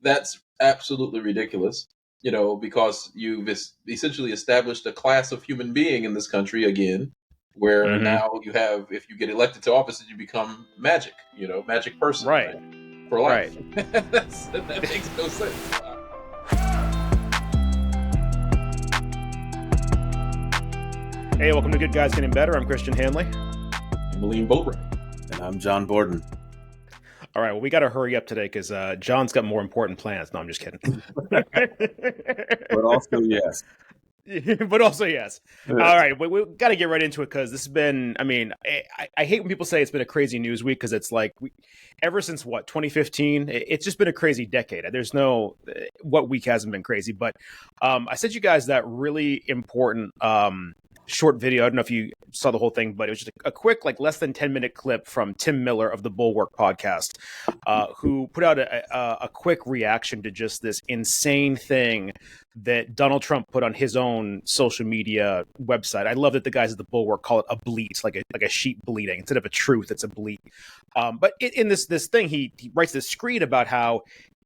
that's absolutely ridiculous. Because you've essentially established a class of human being in this country again, where Mhm. now you have, if you get elected to office, you become magic. Magic person, Right. right? For Right. life. That makes no sense. Hey, welcome to Good Guys Getting Better. I'm Christian Hanley. I'm Malene Boatwright. And I'm John Borden. All right, well, we got to hurry up today because John's got more important plans. No, I'm just kidding. But also, yes. But also, yes. All right, we got to get right into it because this has been, I hate when people say it's been a crazy news week because it's like, ever since 2015, it's just been a crazy decade. There's what week hasn't been crazy, but I sent you guys that really important short video. I don't know if you saw the whole thing, but it was just a quick, less than 10-minute clip from Tim Miller of the Bulwark podcast, who put out a quick reaction to just this insane thing that Donald Trump put on his own social media website. I love that the guys at the Bulwark call it a bleat, like a sheep bleating. Instead of a truth, it's a bleat. But in this thing, he writes this screed about how,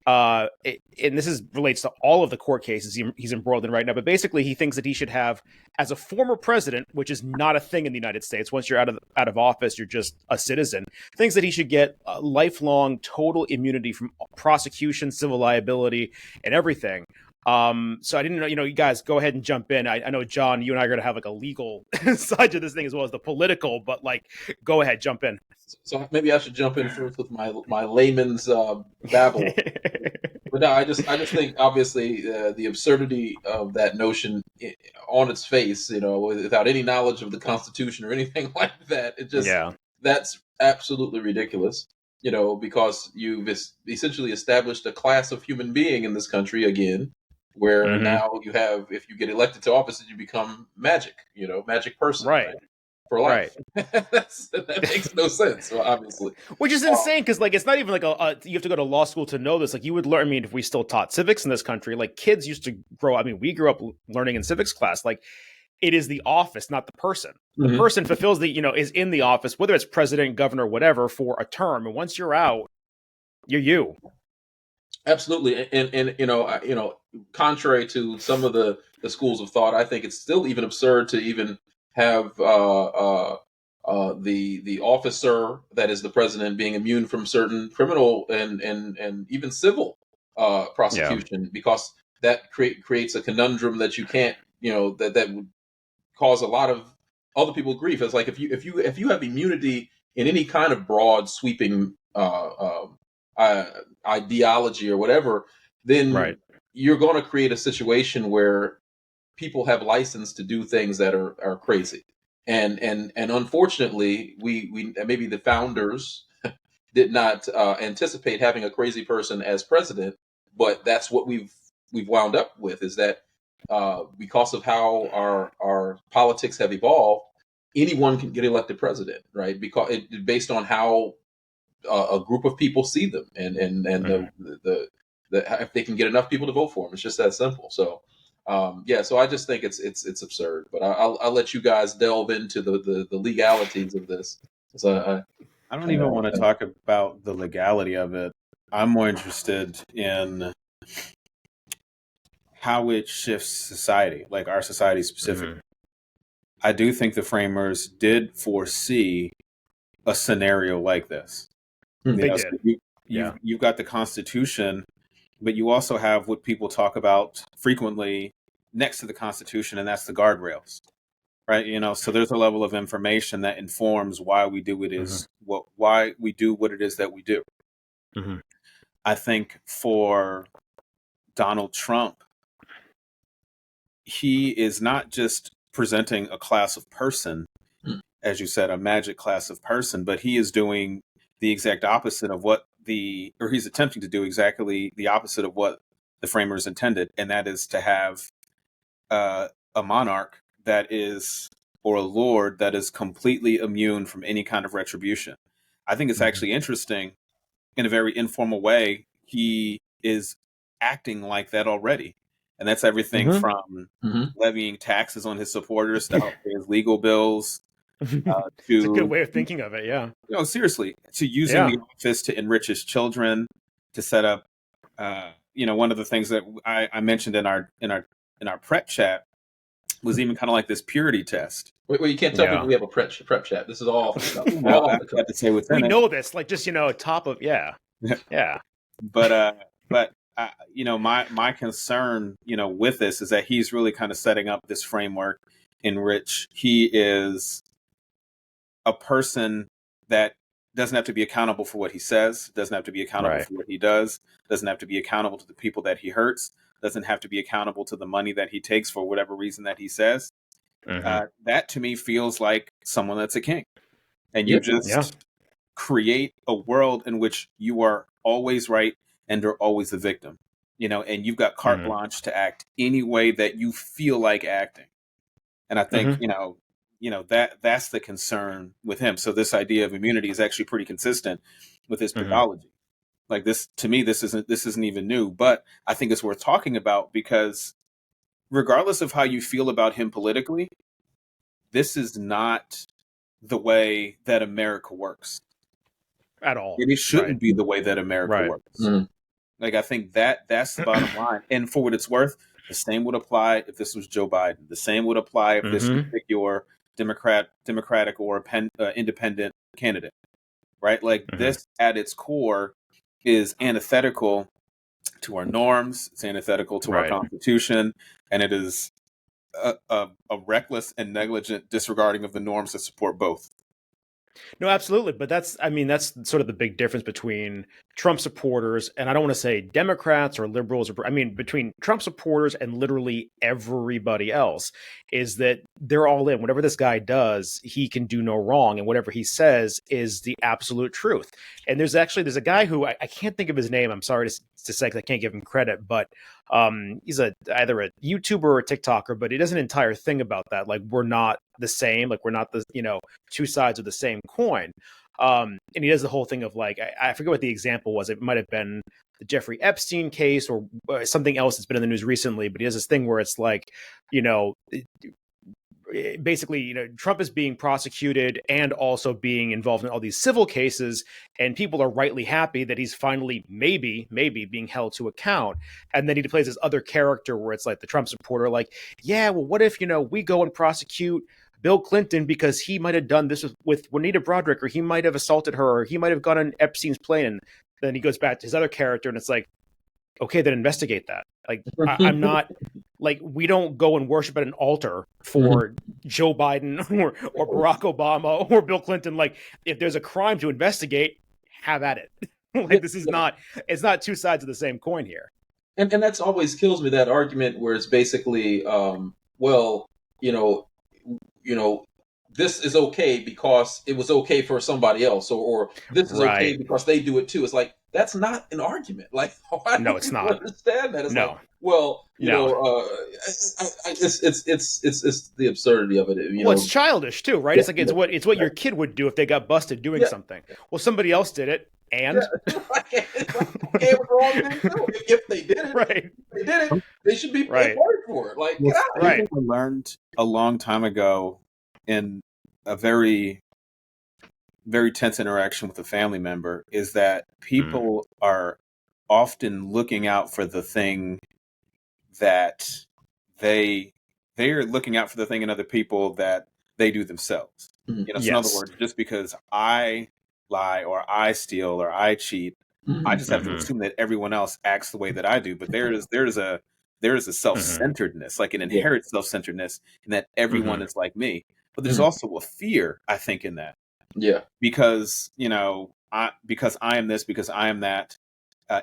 and this relates to all of the court cases he's embroiled in right now, but basically he thinks that he should have, as a former president, which is not a thing in the United States, once you're out of office, you're just a citizen, thinks that he should get lifelong total immunity from prosecution, civil liability, and everything. So I didn't know, you guys go ahead and jump in. I know, John, you and I are going to have a legal side to this thing as well as the political, but go ahead, jump in. So maybe I should jump in first with my layman's babble. But no, I just think obviously the absurdity of that notion on its face, without any knowledge of the Constitution or anything like that, that's absolutely ridiculous. Because you've essentially established a class of human being in this country again, where now you have, if you get elected to office, you become magic. Magic person, right? For life. Right. That makes no sense, obviously. Which is insane because, it's not even you have to go to law school to know this. You would learn. If we still taught civics in this country, kids used to grow. We grew up learning in civics class. It is the office, not the person. The person fulfills is in the office, whether it's president, governor, whatever, for a term. And once you're out, you're you. Absolutely, and contrary to some of the schools of thought, I think it's still even absurd to even have the officer that is the president being immune from certain criminal and even civil prosecution, because that creates a conundrum that you can't, that would cause a lot of other people grief. It's like if you have immunity in any kind of broad sweeping ideology or whatever, then you're going to create a situation where people have license to do things that are crazy. And unfortunately, we maybe the founders did not anticipate having a crazy person as president, but that's what we've wound up with, is that because of how our politics have evolved, anyone can get elected president, right? Because based on how a group of people see them, and the if they can get enough people to vote for them. It's just that simple. So so I just think it's absurd. But I'll let you guys delve into the legalities of this. So I don't even want to talk about the legality of it. I'm more interested in how it shifts society, like our society specifically. I do think the framers did foresee a scenario like this. So you've got the Constitution, but you also have what people talk about frequently next to the Constitution, and that's the guardrails, right? So there's a level of information that informs why we do why we do what it is that we do. I think for Donald Trump, he is not just presenting a class of person, as you said, a magic class of person, but he is doing the exact opposite of he's attempting to do exactly the opposite of what the framers intended. And that is to have a monarch that is, or a lord that is completely immune from any kind of retribution. I think it's actually interesting, in a very informal way, he is acting like that already. And that's everything from levying taxes on his supporters to help pay his legal bills. It's a good way of thinking of it, yeah. Seriously, to using the office to enrich his children, to set up one of the things that I mentioned in our prep chat was even kind of like this purity test. Wait, you can't tell people we have a prep chat. This is all all I have to say what's in we it. know this, like, just top of yeah. But my concern, with this is that he's really kind of setting up this framework in which he is a person that doesn't have to be accountable for what he says, doesn't have to be accountable for what he does, doesn't have to be accountable to the people that he hurts, doesn't have to be accountable to the money that he takes for whatever reason that he says. That to me feels like someone that's a king. And you just create a world in which you are always right and you're always the victim, and you've got carte blanche to act any way that you feel like acting. And I think, that's the concern with him. So this idea of immunity is actually pretty consistent with his pathology. Like this, to me, this isn't even new, but I think it's worth talking about because regardless of how you feel about him politically, this is not the way that America works. At all. And it shouldn't be the way that America works. Like, I think that's the bottom line. And for what it's worth, the same would apply if this was Joe Biden. The same would apply if this was your Democratic or independent candidate, right? Like this at its core is antithetical to our norms. It's antithetical to our Constitution. And it is a reckless and negligent disregarding of the norms that support both. No, absolutely. But that's sort of the big difference between Trump supporters, and I don't want to say Democrats or liberals, between Trump supporters and literally everybody else, is that they're all in. Whatever this guy does, he can do no wrong. And whatever he says is the absolute truth. And there's a guy who I can't think of his name. I'm sorry to say, because I can't give him credit, but he's either a YouTuber or a TikToker, but he does an entire thing about that. Like, we're not the same, like we're not the, two sides of the same coin. And he does the whole thing of like, I forget what the example was. It might have been the Jeffrey Epstein case or something else that's been in the news recently, but he has this thing where it's like, basically, Trump is being prosecuted and also being involved in all these civil cases, and people are rightly happy that he's finally maybe being held to account. And then he plays this other character where it's like the Trump supporter, like, yeah, well, what if, we go and prosecute Bill Clinton because he might have done this with Juanita Broderick, or he might have assaulted her, or he might have gone on Epstein's plane. And then he goes back to his other character, and it's like, okay, then investigate that. Like, I'm not like, we don't go and worship at an altar for Joe Biden or Barack Obama or Bill Clinton. Like, if there's a crime to investigate, have at it. Like, this is it's not two sides of the same coin here. And that's always kills me, that argument where it's basically, this is okay because it was okay for somebody else, or this is okay because they do it too. It's like, that's not an argument. Like, why no, it's not. Understand that? It's no. Like, well, it's the absurdity of it. It's childish too, right? It's like it's what your kid would do if they got busted doing something. Well, somebody else did it, and it was wrong thing too. If they did it, they should be paid for it. Like, I learned a long time ago in a very, very tense interaction with a family member is that people are often looking out for the thing that they're looking out for the thing in other people that they do themselves. So in other words, just because I lie or I steal or I cheat, I just have to assume that everyone else acts the way that I do. But there is a self-centeredness, like an inherent self-centeredness, in that everyone is like me. But there's also a fear, I think, in that. Yeah. Because, because I am this, because I am that,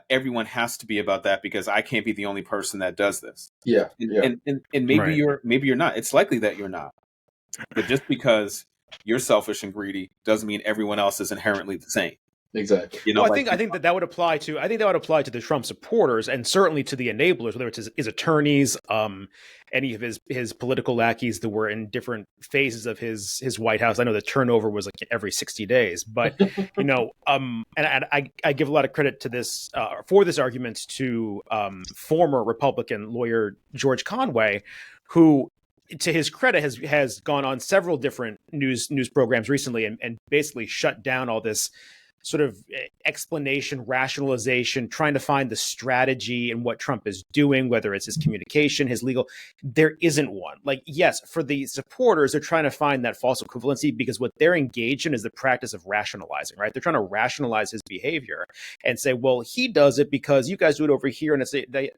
everyone has to be about that because I can't be the only person that does this. Yeah. And maybe you're not. It's likely that you're not. But just because you're selfish and greedy doesn't mean everyone else is inherently the same. Exactly. I think that would apply to the Trump supporters, and certainly to the enablers, whether it's his attorneys, any of his political lackeys that were in different phases of his White House. I know the turnover was like every 60 days, but and I give a lot of credit to this for this argument to former Republican lawyer George Conway, who, to his credit, has gone on several different news programs recently and basically shut down all this sort of explanation, rationalization, trying to find the strategy in what Trump is doing, whether it's his communication, his legal, there isn't one. Like, yes, for the supporters, they're trying to find that false equivalency because what they're engaged in is the practice of rationalizing, right? They're trying to rationalize his behavior and say, well, he does it because you guys do it over here. And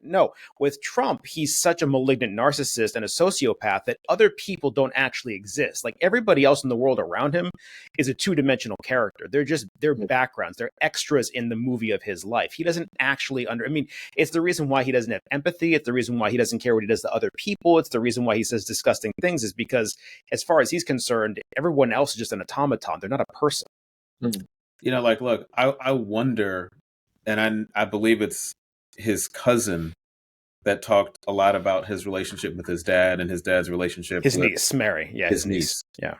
no, with Trump, he's such a malignant narcissist and a sociopath that other people don't actually exist. Like, everybody else in the world around him is a two-dimensional character. They're backgrounds. They're extras in the movie of his life. He doesn't actually it's the reason why he doesn't have empathy. It's the reason why he doesn't care what he does to other people. It's the reason why he says disgusting things, is because as far as he's concerned, everyone else is just an automaton. They're not a person. Like, look, I wonder, and I believe it's his cousin that talked a lot about his relationship with his dad and his dad's relationship his with niece, Mary. Yeah, his niece. Yeah.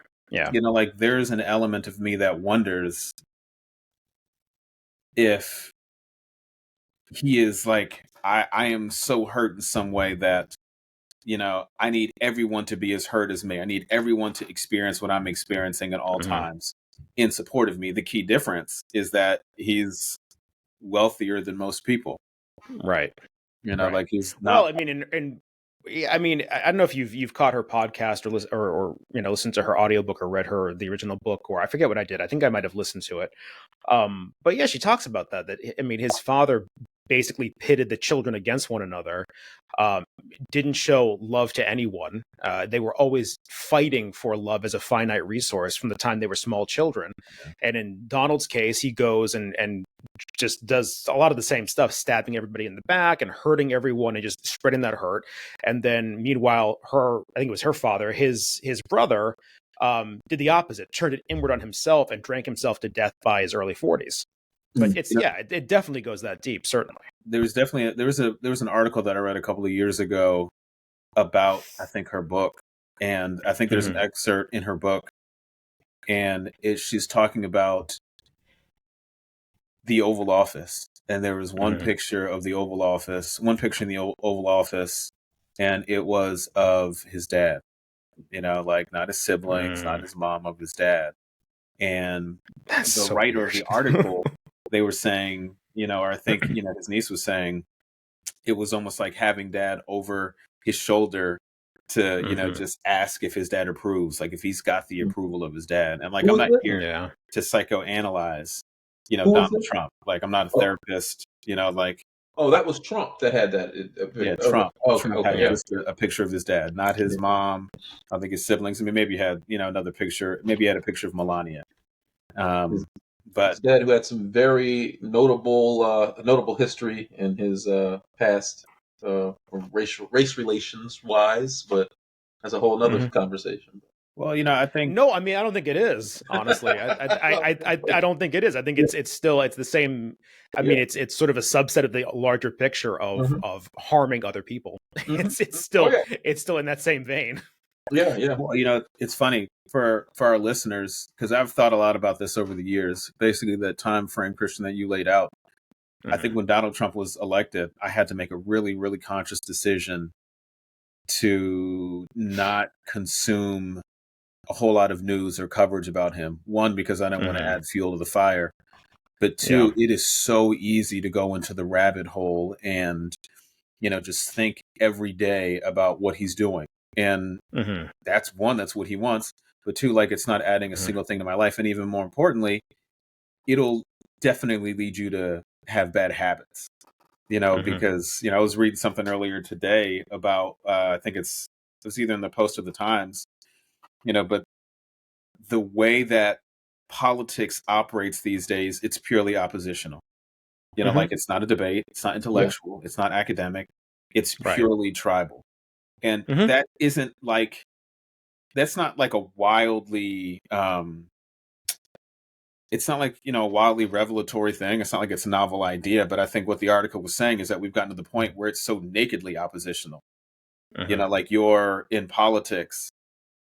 Like, there's an element of me that wonders if he is like, I am so hurt in some way that, I need everyone to be as hurt as me. I need everyone to experience what I'm experiencing at all times in support of me. The key difference is that he's wealthier than most people. Right. Right. Like, he's not. Well, I don't know if you've caught her podcast or listened to her audiobook or read the original book, or I forget what I did. I think I might have listened to it. But yeah, she talks about that his father basically pitted the children against one another, didn't show love to anyone. They were always fighting for love as a finite resource from the time they were small children. And in Donald's case, he goes and just does a lot of the same stuff, stabbing everybody in the back and hurting everyone and just spreading that hurt. And then meanwhile, I think it was her father, his brother, did the opposite, turned it inward on himself and drank himself to death by his early 40s. But it definitely goes that deep, certainly. There was an article that I read a couple of years ago about, I think, her book. And I think there's an excerpt in her book, and she's talking about the Oval Office. And there was one picture of the Oval Office, and it was of his dad, like, not his siblings, not his mom, of his dad. And the writer of the article, they were saying, or I think, his niece was saying, it was almost like having dad over his shoulder to, just ask if his dad approves, like if he's got the approval of his dad. And like, I'm not here to psychoanalyze, Donald Trump. Like, I'm not a therapist, like. Oh, that was Trump that had that. Trump. Trump had a picture of his dad, not his mom. I think his siblings. I mean, maybe he had, another picture. Maybe he had a picture of Melania. But his dad, who had some very notable history in his past, race relations wise, but that's a whole other conversation. Well, I think I don't think it is. Honestly, I don't think it is. I think it's the same. It's sort of a subset of the larger picture of harming other people. It's still in that same vein. Yeah. Well, it's funny for our listeners, because I've thought a lot about this over the years. Basically, that time frame, Christian, that you laid out. I think when Donald Trump was elected, I had to make a really, really conscious decision to not consume a whole lot of news or coverage about him. One, because I don't want to add fuel to the fire. But two, it is so easy to go into the rabbit hole and, just think every day about what he's doing. And that's what he wants. But two, like, it's not adding a single thing to my life. And even more importantly, it'll definitely lead you to have bad habits, because, I was reading something earlier today about, I think it was either in the Post or the Times, but the way that politics operates these days, it's purely oppositional. Like, it's not a debate, it's not intellectual, it's not academic, it's purely tribal. And that isn't like, that's not like a wildly, it's not like, a wildly revelatory thing. It's not like it's a novel idea, but I think what the article was saying is that we've gotten to the point where it's so nakedly oppositional. Like, you're in politics,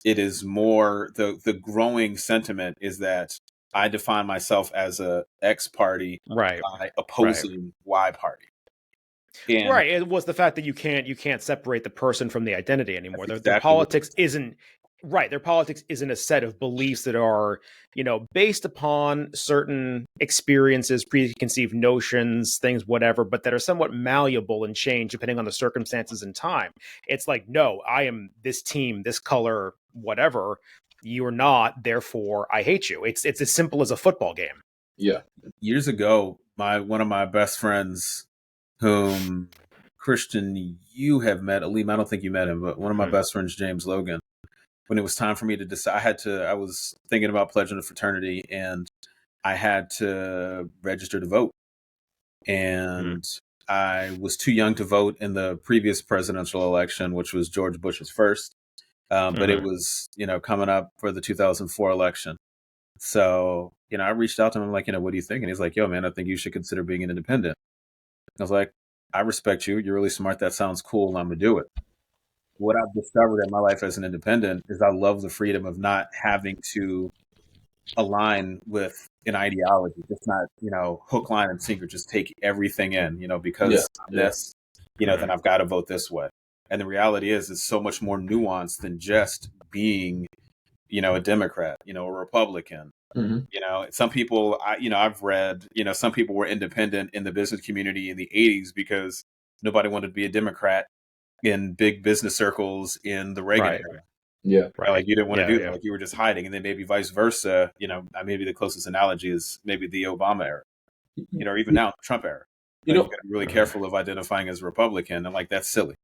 it is more, the growing sentiment is that I define myself as a X party by opposing Y party. And it was the fact that you can't separate the person from the identity anymore. The politics isn't Right. Their politics isn't a set of beliefs that are, based upon certain experiences, preconceived notions, things, whatever, but that are somewhat malleable and change depending on the circumstances and time. It's like, no, I am this team, this color, whatever. You're not, therefore I hate you. It's as simple as a football game. Yeah. Years ago, one of my best friends, whom Christian, you have met, Aleem, I don't think you met him, but one of my best friends, James Logan, when it was time for me to decide, I was thinking about pledging to fraternity, and I had to register to vote. And I was too young to vote in the previous presidential election, which was George Bush's first. But it was, coming up for the 2004 election. So, I reached out to him. I'm like, what do you think? And he's like, yo, man, I think you should consider being an independent. I was like, I respect you. You're really smart. That sounds cool. I'm going to do it. What I've discovered in my life as an independent is I love the freedom of not having to align with an ideology. Just not, hook, line, and sinker. Just take everything in, because this, then I've got to vote this way. And the reality is, it's so much more nuanced than just being, a Democrat, a Republican. Some people, I've read, some people were independent in the business community in the 80s because nobody wanted to be a Democrat in big business circles in the Reagan era. Yeah. Right? Like you didn't want to do that. Like you were just hiding. And then maybe vice versa, maybe the closest analogy is maybe the Obama era, or even now the Trump era. Like, you got to be really careful of identifying as a Republican. And like, that's silly.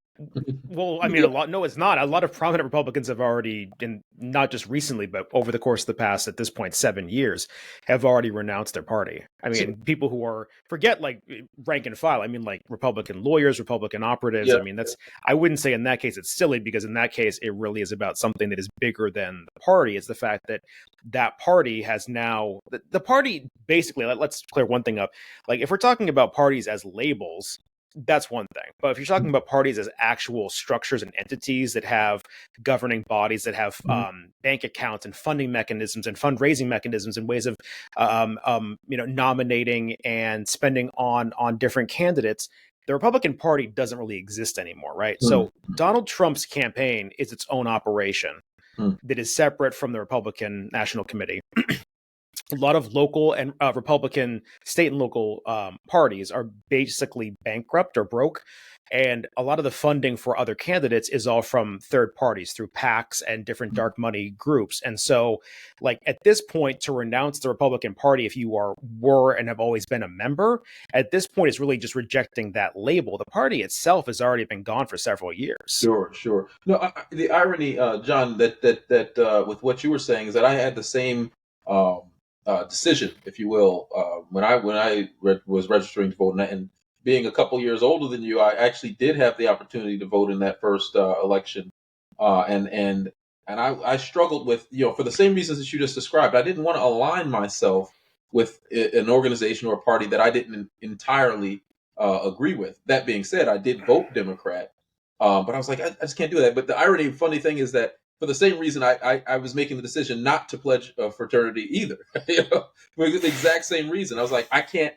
Well, I mean, no, it's not. A lot of prominent Republicans have already, not just recently, but over the course of the past, at this point, 7 years, have already renounced their party. I mean, people who are, forget like rank and file. I mean, like Republican lawyers, Republican operatives. Yeah. I mean, I wouldn't say in that case it's silly, because in that case, it really is about something that is bigger than the party. It's the fact that that party has now, the party basically, let's clear one thing up. Like if we're talking about parties as labels, that's one thing. But if you're talking about parties as actual structures and entities that have governing bodies, that have bank accounts and funding mechanisms and fundraising mechanisms and ways of nominating and spending on different candidates, the Republican Party doesn't really exist anymore, right? So Donald Trump's campaign is its own operation that is separate from the Republican National Committee. A lot of local and Republican state and local parties are basically bankrupt or broke. And a lot of the funding for other candidates is all from third parties through PACs and different dark money groups. And so, like at this point, to renounce the Republican Party, if you were and have always been a member, at this point, is really just rejecting that label. The party itself has already been gone for several years. Sure. No, the irony, John, that with what you were saying is that I had the same decision, if you will, when I was registering to vote, and being a couple years older than you, I actually did have the opportunity to vote in that first election, and I struggled with, for the same reasons that you just described. I didn't want to align myself with an organization or a party that I didn't entirely agree with. That being said, I did vote Democrat, but I was like, I just can't do that. But the irony, funny thing is that for the same reason, I was making the decision not to pledge a fraternity either. For the exact same reason. I was like, I can't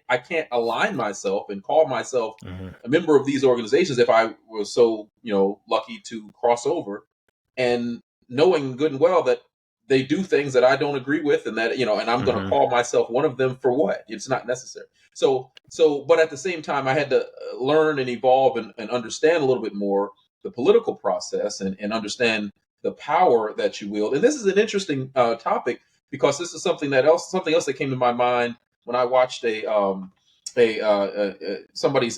align myself and call myself a member of these organizations if I was so lucky to cross over, and knowing good and well that they do things that I don't agree with, and that and I'm going to call myself one of them for what? It's not necessary. So, but at the same time, I had to learn and evolve and understand a little bit more the political process and understand the power that you wield. And this is an interesting topic, because this is something else that came to my mind when I watched somebody's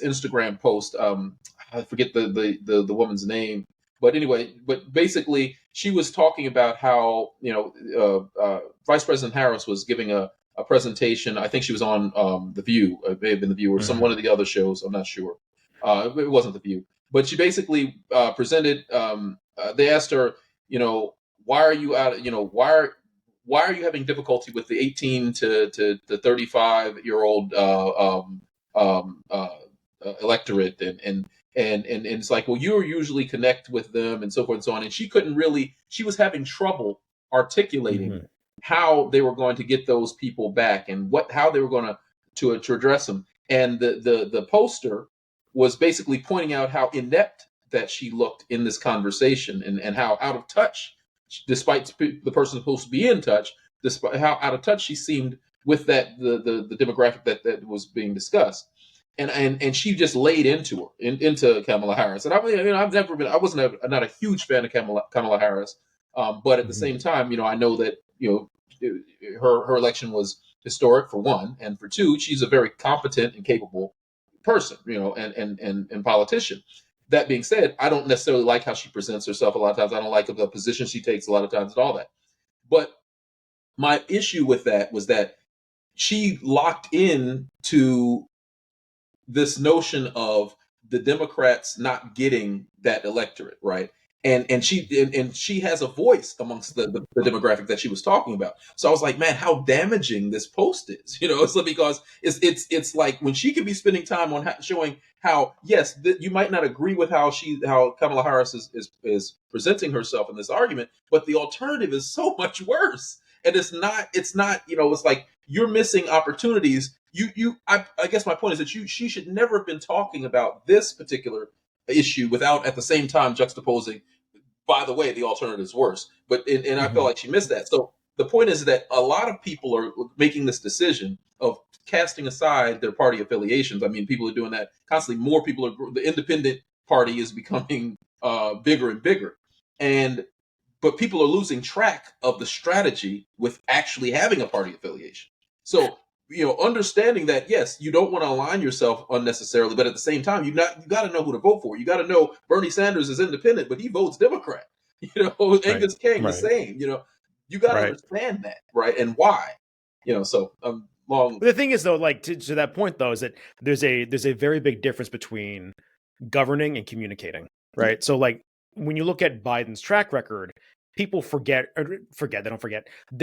Instagram post. I forget the woman's name, but anyway, basically she was talking about how Vice President Harris was giving a presentation. I think she was on The View. It may have been The View or one of the other shows. I'm not sure. It wasn't The View, but she basically presented. They asked her, why are you out? Why are you having difficulty with the 18 to 35-year-old electorate? And it's like, well, you usually connect with them and so forth and so on. And she was having trouble articulating how they were going to get those people back and how they were going to address them. And the poster was basically pointing out how inept that she looked in this conversation, and how out of touch despite the person supposed to be in touch, despite how out of touch she seemed with the demographic that was being discussed. And she just laid into Kamala Harris. And I wasn't not a huge fan of Kamala Harris, but at the same time, I know that her election was historic for one, and for two, she's a very competent and capable person, and politician. That being said, I don't necessarily like how she presents herself a lot of times. I don't like the position she takes a lot of times and all that. But my issue with that was that she locked in to this notion of the Democrats not getting that electorate, right? And she has a voice amongst the demographic that she was talking about. So I was like, man, how damaging this post is. It's because it's like when she could be spending time on showing how, yes, you might not agree with how Kamala Harris is presenting herself in this argument, but the alternative is so much worse. And it's not it's like you're missing opportunities. I guess my point is that she should never have been talking about this particular issue without at the same time juxtaposing, by the way, the alternative is worse. And I feel like she missed that. So the point is that a lot of people are making this decision of casting aside their party affiliations. I mean, people are doing that constantly. More people the independent party is becoming bigger and bigger. But people are losing track of the strategy with actually having a party affiliation. So, understanding that, yes, you don't want to align yourself unnecessarily, but at the same time, you got to know who to vote for. You got to know Bernie Sanders is independent, but he votes Democrat. Angus King, the same. You got to understand that, right? And why? So long. But the thing is, though, like to that point, though, is that there's a very big difference between governing and communicating, right? So, like when you look at Biden's track record, people they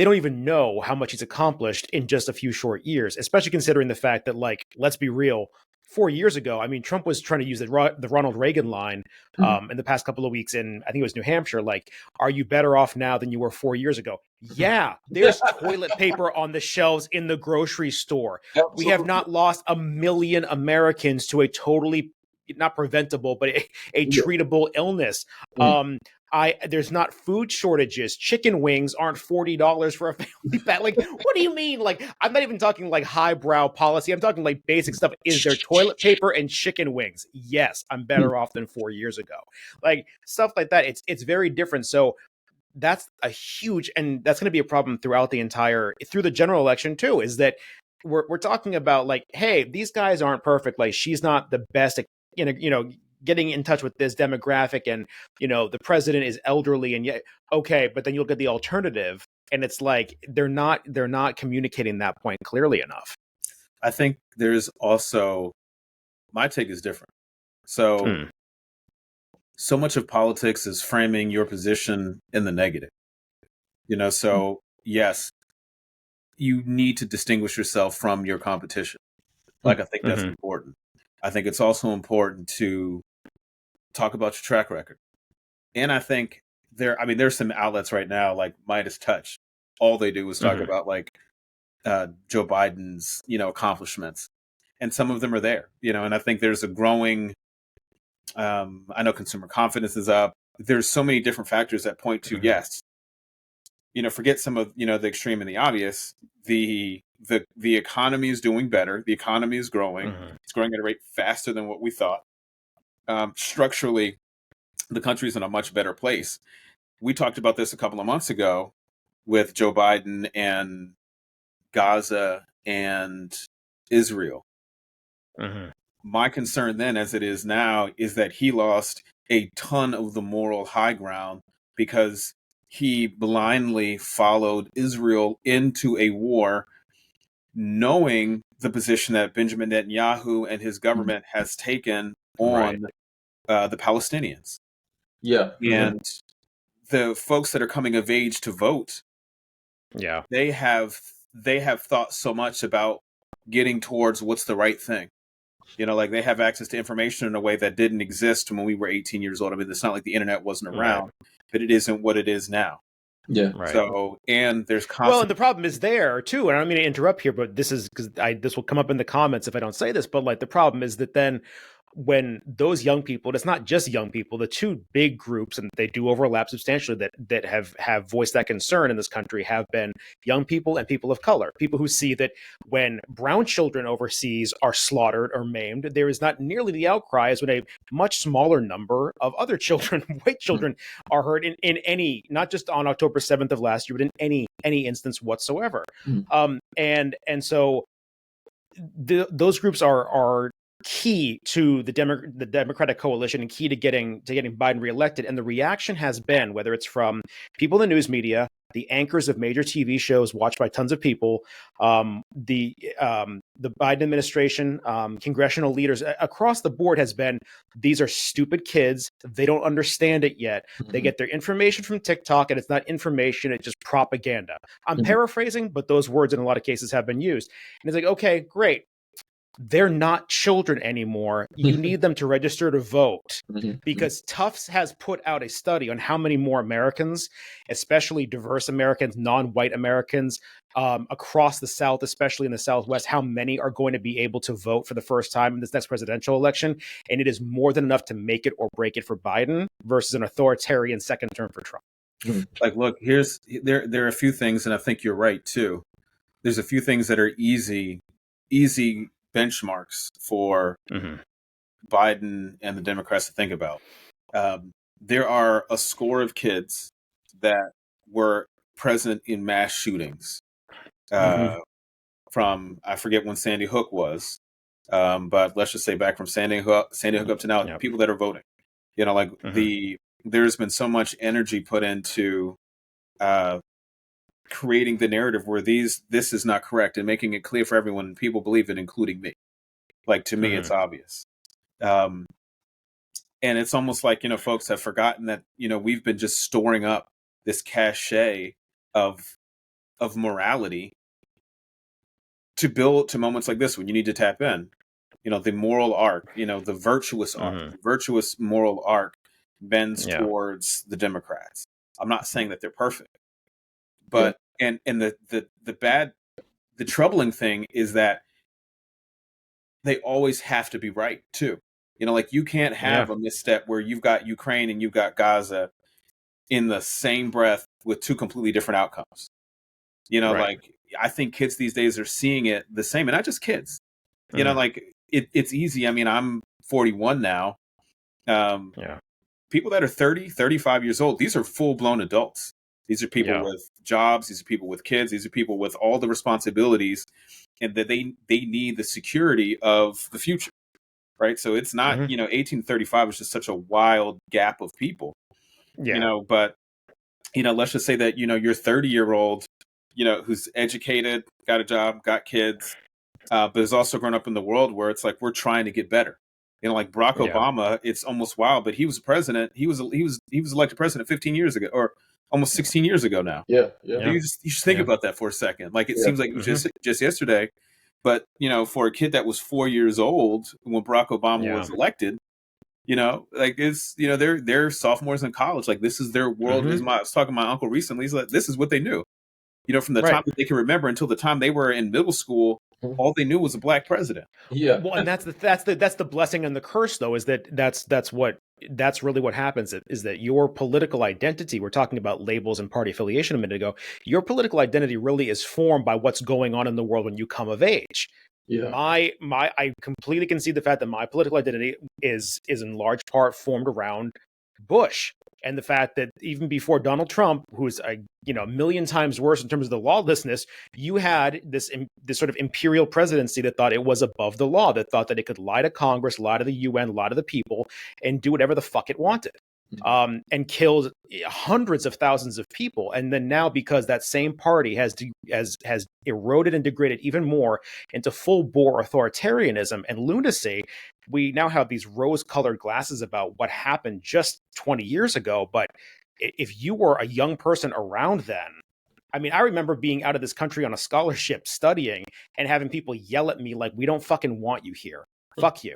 don't even know how much he's accomplished in just a few short years, especially considering the fact that, like, let's be real, 4 years ago, I mean, Trump was trying to use the Ronald Reagan line in the past couple of weeks in, I think it was New Hampshire, like, are you better off now than you were 4 years ago? Yeah, there's toilet paper on the shelves in the grocery store. Absolutely. We have not lost 1 million Americans to a totally not preventable, but a treatable illness. There's not food shortages. Chicken wings aren't $40 for a family pack. Like, what do you mean? Like, I'm not even talking like highbrow policy. I'm talking like basic stuff. Is there toilet paper and chicken wings? Yes, I'm better off than 4 years ago. Like stuff like that. It's very different. So that's a huge, and that's going to be a problem through the general election too, is that we're talking about like, hey, these guys aren't perfect. Like, she's not the best at, getting in touch with this demographic, and the president is elderly, and yet okay, but then you look at the alternative and it's like they're not communicating that point clearly enough. I think there's also, my take is different. So much of politics is framing your position in the negative. So yes, you need to distinguish yourself from your competition. Like, I think that's important. I think it's also important to talk about your track record. And I think there's some outlets right now like Midas Touch. All they do is talk about like Joe Biden's, accomplishments. And some of them are there, and I think there's a growing, I know consumer confidence is up. There's so many different factors that point to, yes, forget some of, the extreme and the obvious. The economy is doing better. The economy is growing. It's growing at a rate faster than what we thought. Structurally, the country's in a much better place. We talked about this a couple of months ago with Joe Biden and Gaza and Israel. My concern then, as it is now, is that he lost a ton of the moral high ground because he blindly followed Israel into a war, knowing the position that Benjamin Netanyahu and his government has taken on the Palestinians. Yeah. And the folks that are coming of age to vote, they have thought so much about getting towards what's the right thing. Like they have access to information in a way that didn't exist when we were 18 years old. I mean, it's not like the internet wasn't around, but it isn't what it is now. Yeah. Right. So, and there's well, and the problem is there too, and I don't mean to interrupt here, but this is because this will come up in the comments if I don't say this, but like the problem is that then when those young people, and it's not just young people, the two big groups, and they do overlap substantially, that have voiced that concern in this country have been young people and people of color, people who see that when brown children overseas are slaughtered or maimed, there is not nearly the outcry as when a much smaller number of other children, white children, are hurt in any, not just on October 7th of last year, but in any instance whatsoever. And so those groups are key to the Democratic coalition and key to getting Biden reelected. And the reaction has been, whether it's from people in the news media, the anchors of major TV shows watched by tons of people, the Biden administration, congressional leaders across the board, has been, these are stupid kids. They don't understand it yet. They get their information from TikTok, and it's not information, it's just propaganda. I'm paraphrasing, but those words in a lot of cases have been used. And it's like, okay, great. They're not children anymore. You need them to register to vote, because Tufts has put out a study on how many more Americans, especially diverse Americans, non-white Americans, across the South, especially in the Southwest, how many are going to be able to vote for the first time in this next presidential election. And it is more than enough to make it or break it for Biden versus an authoritarian second term for Trump. Like, look, there are a few things, and I think you're right too. There's a few things that are easy benchmarks for Biden and the Democrats to think about. There are a score of kids that were present in mass shootings from, I forget when Sandy Hook was, but let's just say back from Sandy Hook up to now, people that are voting. You know, like there's been so much energy put into creating the narrative where this is not correct and making it clear for everyone, and people believe it, including me. Like, to me, it's obvious. And it's almost like, folks have forgotten that, we've been just storing up this cachet of morality to build to moments like this when you need to tap in. The moral arc, the virtuous arc, the virtuous moral arc bends towards the Democrats. I'm not saying that they're perfect, but and the troubling thing is that they always have to be right too. Like, you can't have a misstep where you've got Ukraine and you've got Gaza in the same breath with two completely different outcomes. Like, I think kids these days are seeing it the same, and not just kids. Like, it's easy. I mean, I'm 41 now. People that are 30, 35 years old, these are full-blown adults. These are people with jobs. These are people with kids. These are people with all the responsibilities, and that they need the security of the future, right? So it's not, 1835 is just such a wild gap of people, but, let's just say that, your 30-year-old, who's educated, got a job, got kids, but has also grown up in the world where it's like, we're trying to get better. Like Barack Obama, it's almost wild, but he was president. He was elected president 15 years ago, or almost 16 years ago now. You just think about that for a second. Like, it seems like it was just yesterday, but for a kid that was 4 years old when Barack Obama was elected, like, it's they're sophomores in college. Like, this is their world. I was talking to my uncle recently. He's like, this is what they knew. From the time that they can remember until the time they were in middle school, all they knew was a black president. Well, and that's the blessing and the curse, though, is that's really what happens, is that your political identity, we're talking about labels and party affiliation a minute ago, your political identity really is formed by what's going on in the world when you come of age. I completely concede the fact that my political identity is in large part formed around Bush. And the fact that even before Donald Trump, who's a million times worse in terms of the lawlessness, you had this sort of imperial presidency that thought it was above the law, that thought that it could lie to Congress, lie to the UN, lie to the people, and do whatever the fuck it wanted, and killed hundreds of thousands of people. And then now, because that same party has eroded and degraded even more into full-bore authoritarianism and lunacy, we now have these rose-colored glasses about what happened just 20 years ago. But if you were a young person around then, I mean, I remember being out of this country on a scholarship studying and having people yell at me like, we don't fucking want you here. Fuck you.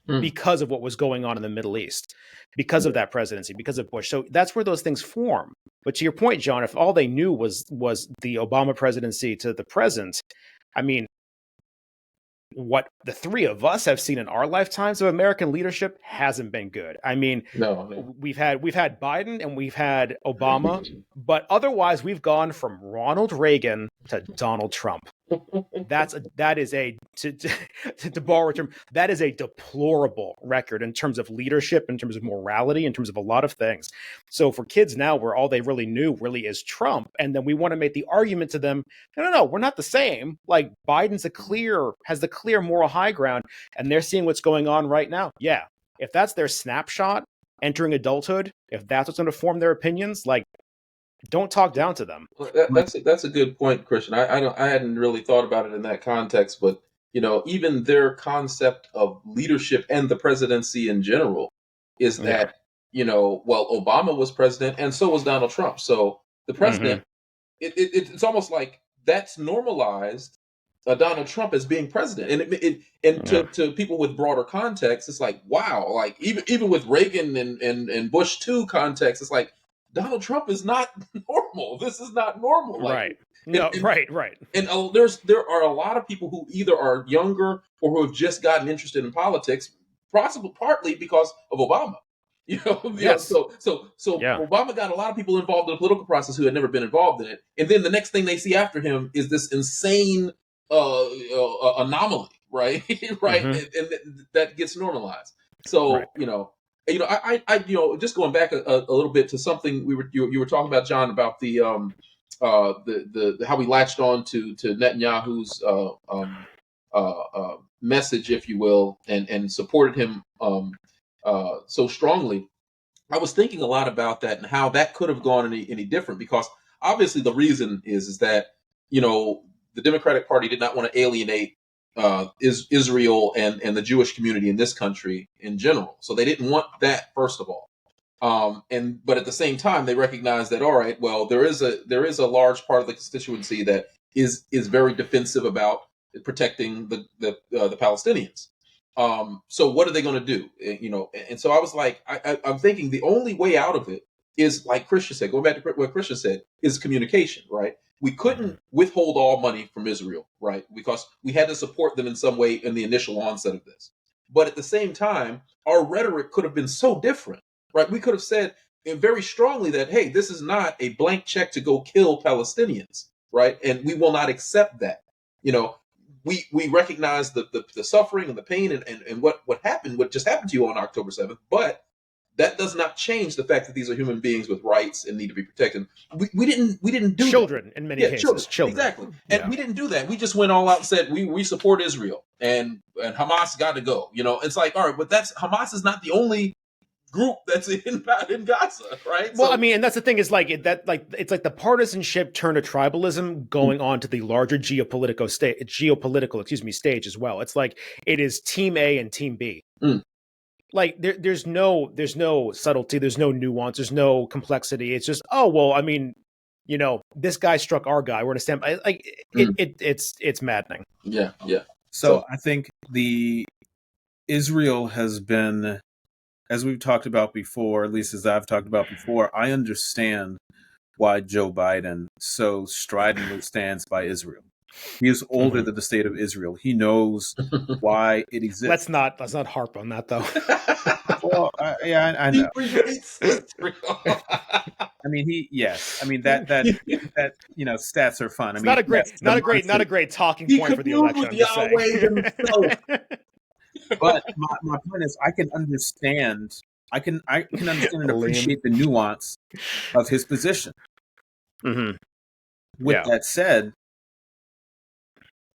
Because of what was going on in the Middle East, because of that presidency, because of Bush. So that's where those things form. But to your point, John, if all they knew was the Obama presidency to the present, I mean, what the three of us have seen in our lifetimes of American leadership hasn't been good. I mean, we've had Biden and we've had Obama, but otherwise we've gone from Ronald Reagan to Donald Trump. That is a to borrow a term, that is a deplorable record in terms of leadership, in terms of morality, in terms of a lot of things. So for kids now, where all they really knew really is Trump, and then we want to make the argument to them, no, we're not the same. Like Biden's has the clear moral high ground, and they're seeing what's going on right now. Yeah, if that's their snapshot entering adulthood, if that's what's going to form their opinions, like, don't talk down to them. Well, that's a good point, Christian. I hadn't really thought about it in that context, but even their concept of leadership and the presidency in general is that well, Obama was president and so was Donald Trump. So the president, it's almost like that's normalized Donald Trump as being president, and to people with broader context, it's like, wow, like even with Reagan and Bush too context, it's like, Donald Trump is not normal. This is not normal. Like, right. No, right. And there are a lot of people who either are younger or who have just gotten interested in politics, possibly partly because of Obama. Yes. So Obama got a lot of people involved in the political process who had never been involved in it, and then the next thing they see after him is this insane anomaly, right? Right, and that gets normalized. So I just going back a little bit to something you were talking about, John, about the how we latched on to Netanyahu's message, if you will, and supported him so strongly. I was thinking a lot about that and how that could have gone any different, because obviously the reason is that the Democratic Party did not want to alienate Israel and the Jewish community in this country in general. So they didn't want that, first of all. But at the same time, they recognize that, all right, well, there is a large part of the constituency that is very defensive about protecting the Palestinians. So what are they going to do? And so I was like, I'm thinking the only way out of it is, like Christian said, going back to what Christian said, is communication, right? We couldn't withhold all money from Israel, right? Because we had to support them in some way in the initial onset of this. But at the same time, our rhetoric could have been so different, right? We could have said very strongly that, hey, this is not a blank check to go kill Palestinians, right? And we will not accept that. We recognize the suffering and the pain and what just happened to you on October 7th, but that does not change the fact that these are human beings with rights and need to be protected. We didn't do children that. In many cases. Children. Exactly. And we didn't do that. We just went all out and said we support Israel and Hamas got to go. It's like, all right, but Hamas is not the only group that's in Gaza, right? Well, I mean, and that's the thing is it's like the partisanship turned to tribalism going on to the larger geopolitical stage as well. It's like it is Team A and Team B. Like there's no subtlety, there's no nuance, there's no complexity. It's just, oh well, I mean, this guy struck our guy. We're gonna stand like it's maddening. Yeah. So I think Israel has been, as we've talked about before, at least as I've talked about before, I understand why Joe Biden so stridently stands by Israel. He is older than the state of Israel. He knows why it exists. Let's not harp on that, though. Well, yeah, I know. I mean, yes. I mean that stats are fun. I mean, not a great talking point for the election. But my point is, I can understand and appreciate the nuance of his position. With that said,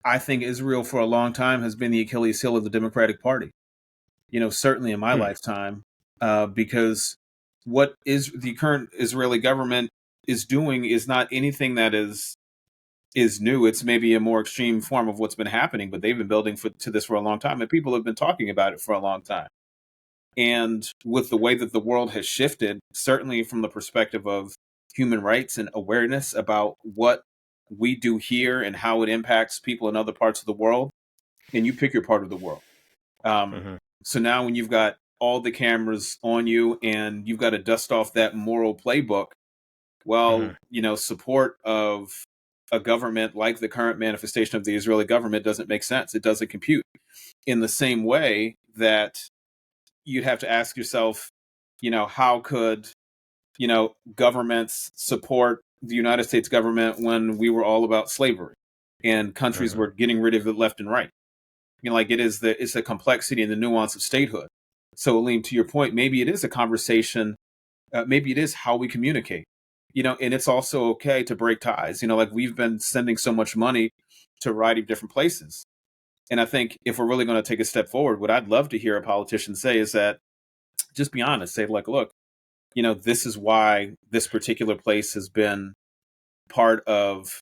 I think Israel for a long time has been the Achilles heel of the Democratic Party. Certainly in my lifetime, because what is the current Israeli government is doing is not anything that is new. It's maybe a more extreme form of what's been happening, but they've been building to this for a long time, and people have been talking about it for a long time. And with the way that the world has shifted, certainly from the perspective of human rights and awareness about what we do here and how it impacts people in other parts of the world, and you pick your part of the world. So now when you've got all the cameras on you and you've got to dust off that moral playbook, well, support of a government like the current manifestation of the Israeli government doesn't make sense. It doesn't compute. In the same way that you'd have to ask yourself, how could, governments support the United States government when we were all about slavery and countries were getting rid of it left and right? It's the complexity and the nuance of statehood. So, Aleem, to your point, maybe it is a conversation. Maybe it is how we communicate, and it's also okay to break ties. We've been sending so much money to a variety of different places. And I think if we're really going to take a step forward, what I'd love to hear a politician say is that, just be honest, say look, this is why this particular place has been part of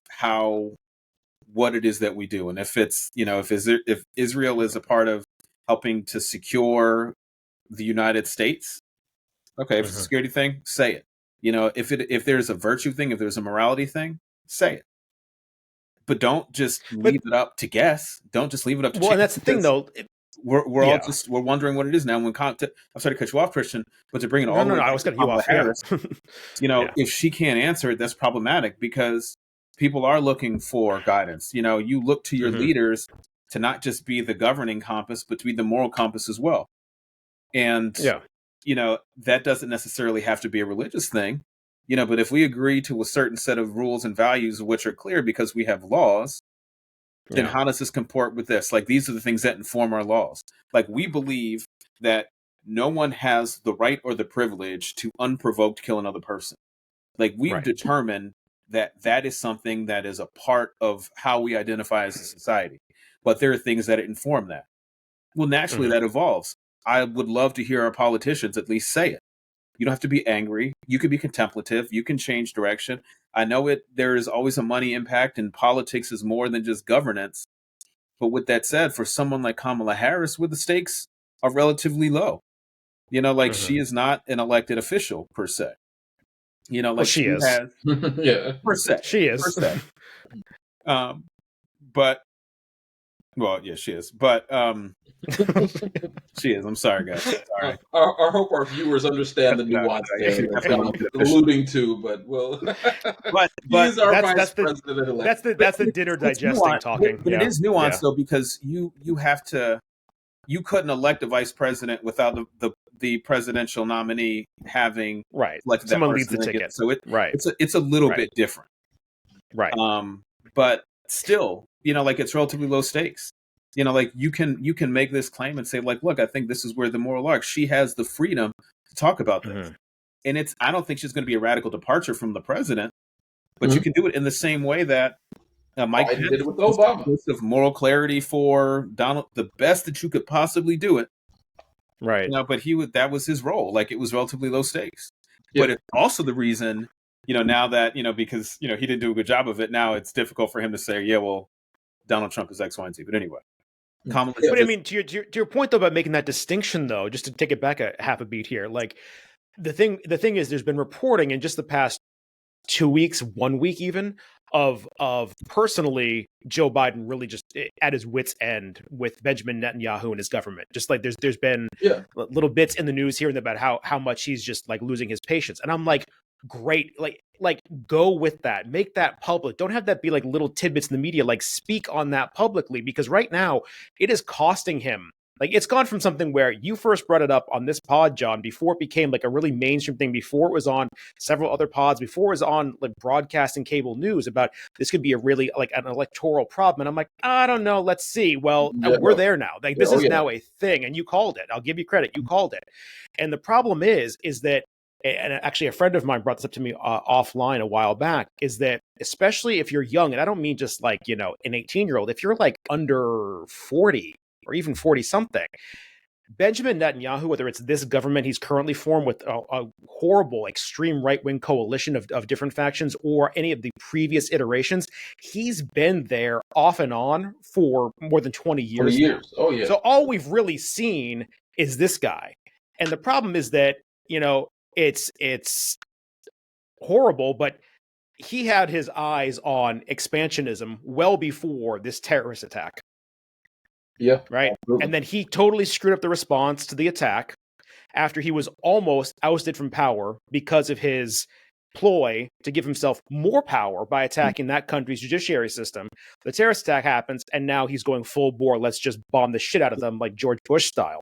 what it is that we do. And if it's, if Israel is a part of helping to secure the United States, okay, if it's a security thing, say it. If there's a virtue thing, if there's a morality thing, say it. But don't just leave it up to guess. Don't just leave it up to. Well, and that's the thing, though. We're all we're wondering what it is now. I'm sorry to cut you off, Christian, but to bring it all. No, I was cutting you off. Harris, if she can't answer it, that's problematic because people are looking for guidance. You look to your leaders to not just be the governing compass, but to be the moral compass as well. And that doesn't necessarily have to be a religious thing. But if we agree to a certain set of rules and values which are clear because we have laws, then how does this comport with this? These are the things that inform our laws. We believe that no one has the right or the privilege to unprovoked kill another person. We've determined that is something that is a part of how we identify as a society. But there are things that inform that. Well, naturally that evolves. I would love to hear our politicians at least say it. You don't have to be angry. You can be contemplative. You can change direction. I know there is always a money impact, and politics is more than just governance. But with that said, for someone like Kamala Harris, where the stakes are relatively low, she is not an elected official per se. She is. Per se. She is. Per se. She is. But she is. I'm sorry, guys. Sorry. I hope our viewers understand the nuance there. Alluding to, but he's our vice president elect. That's the dinner digesting talking. But it is nuanced though, because you have to. You couldn't elect a vice president without the presidential nominee having someone leads the ticket. So it's a little bit different. Right. But still, it's relatively low stakes. You can make this claim and say, look, I think this is where the moral arc. She has the freedom to talk about this. And I don't think she's going to be a radical departure from the president, but you can do it in the same way that Mike did it with Obama. Of moral clarity for Donald, the best that you could possibly do it. Right. But that was his role. It was relatively low stakes. Yep. But it's also the reason, now that, because, he didn't do a good job of it. Now it's difficult for him to say, Donald Trump is X, Y, and Z. But anyway. But I mean, to your point though about making that distinction though, just to take it back a half a beat here, the thing is, there's been reporting in just the past 2 weeks, 1 week even, of personally Joe Biden really just at his wit's end with Benjamin Netanyahu and his government. Just there's been little bits in the news here and about how much he's just losing his patience, and I'm great, go with that, make that public. Don't have that be little tidbits in the media. Speak on that publicly, because right now it is costing him. It's gone from something where you first brought it up on this pod, John, before it became a really mainstream thing, before it was on several other pods, before it was on broadcasting cable news about this could be a really an electoral problem. And I'm I don't know. Let's see. Well, we're there now. This is now a thing, and you called it. I'll give you credit. You called it. And the problem is that, and actually a friend of mine brought this up to me offline a while back, is that especially if you're young, and I don't mean just an 18-year-old, if you're under 40 or even 40 something, Benjamin Netanyahu, whether it's this government he's currently formed with a horrible extreme right-wing coalition of different factions, or any of the previous iterations, he's been there off and on for more than 20 years. 20 years. Now. Oh yeah. So all we've really seen is this guy. And the problem is that, it's horrible, but he had his eyes on expansionism well before this terrorist attack. Yeah. Right. Absolutely. And then he totally screwed up the response to the attack after he was almost ousted from power because of his ploy to give himself more power by attacking that country's judiciary system. The terrorist attack happens, and now he's going full bore. Let's just bomb the shit out of them like George Bush style.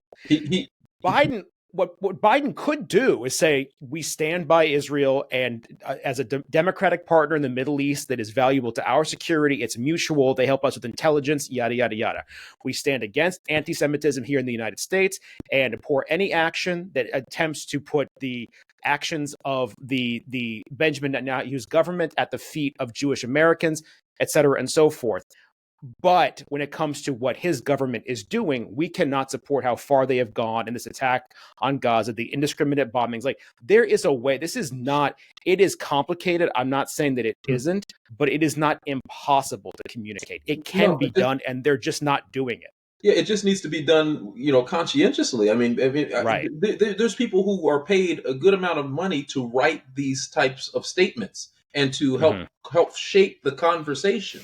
Biden, what Biden could do is say, we stand by Israel and as a democratic partner in the Middle East that is valuable to our security. It's mutual. They help us with intelligence, yada, yada, yada. We stand against anti-Semitism here in the United States and abhor any action that attempts to put the actions of the Benjamin Netanyahu's government at the feet of Jewish Americans, et cetera, and so forth. But when it comes to what his government is doing, we cannot support how far they have gone in this attack on Gaza, the indiscriminate bombings. Like, there is a way. This is not, it is complicated. I'm not saying that it isn't, but it is not impossible to communicate. It can be done, and they're just not doing it. Yeah, it just needs to be done, conscientiously. I mean, right. There's people who are paid a good amount of money to write these types of statements and to help shape the conversation,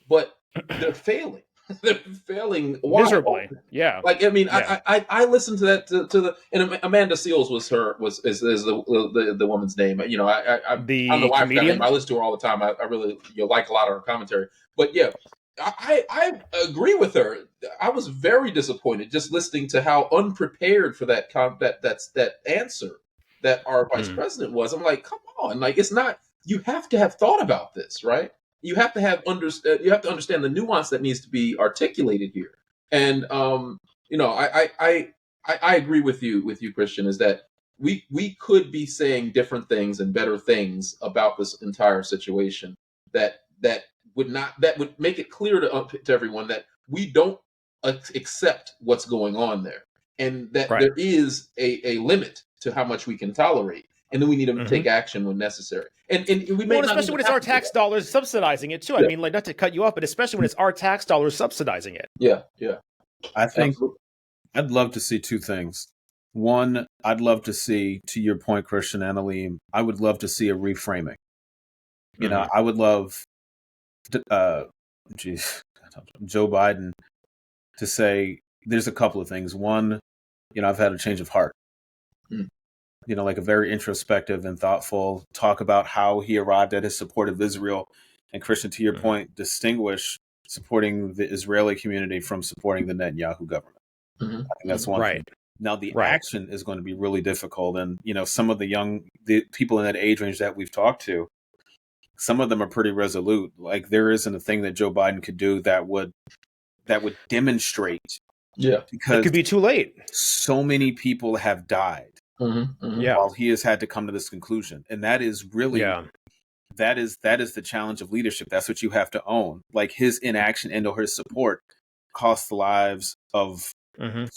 but they're failing. They're failing miserably. Yeah. Like, I mean, yeah. I listened to that and Amanda Seales is the woman's name. I don't know why I forgot her name. I listen to her all the time. I really like a lot of her commentary. But yeah, I agree with her. I was very disappointed just listening to how unprepared for that answer that our vice president was. I'm like, come on, like, it's not. You have to have thought about this, right? You have to understand the nuance that needs to be articulated here. And I agree with you, Christian, is that we could be saying different things and better things about this entire situation that would make it clear to everyone that we don't accept what's going on there, and that there is a limit to how much we can tolerate. And then we need to take action when necessary. And we may especially when it's our tax dollars subsidizing it too. Yeah. I mean, like, not to cut you off, but especially when it's our tax dollars subsidizing it. Yeah. I think I'd love to see two things. One, I'd love to see, to your point, Christian and Aleem, I would love to see a reframing. I would love, Joe Biden to say there's a couple of things. One, I've had a change of heart. Like a very introspective and thoughtful talk about how he arrived at his support of Israel. And Christian, to your point, distinguish supporting the Israeli community from supporting the Netanyahu government. I think that's one thing. Now, the action is going to be really difficult. And, some of the people in that age range that we've talked to, some of them are pretty resolute. Like, there isn't a thing that Joe Biden could do that would demonstrate. Yeah. Because it could be too late. So many people have died. Yeah. While he has had to come to this conclusion. And that is really, that is the challenge of leadership. That's what you have to own. Like, his inaction and or his support cost the lives of. I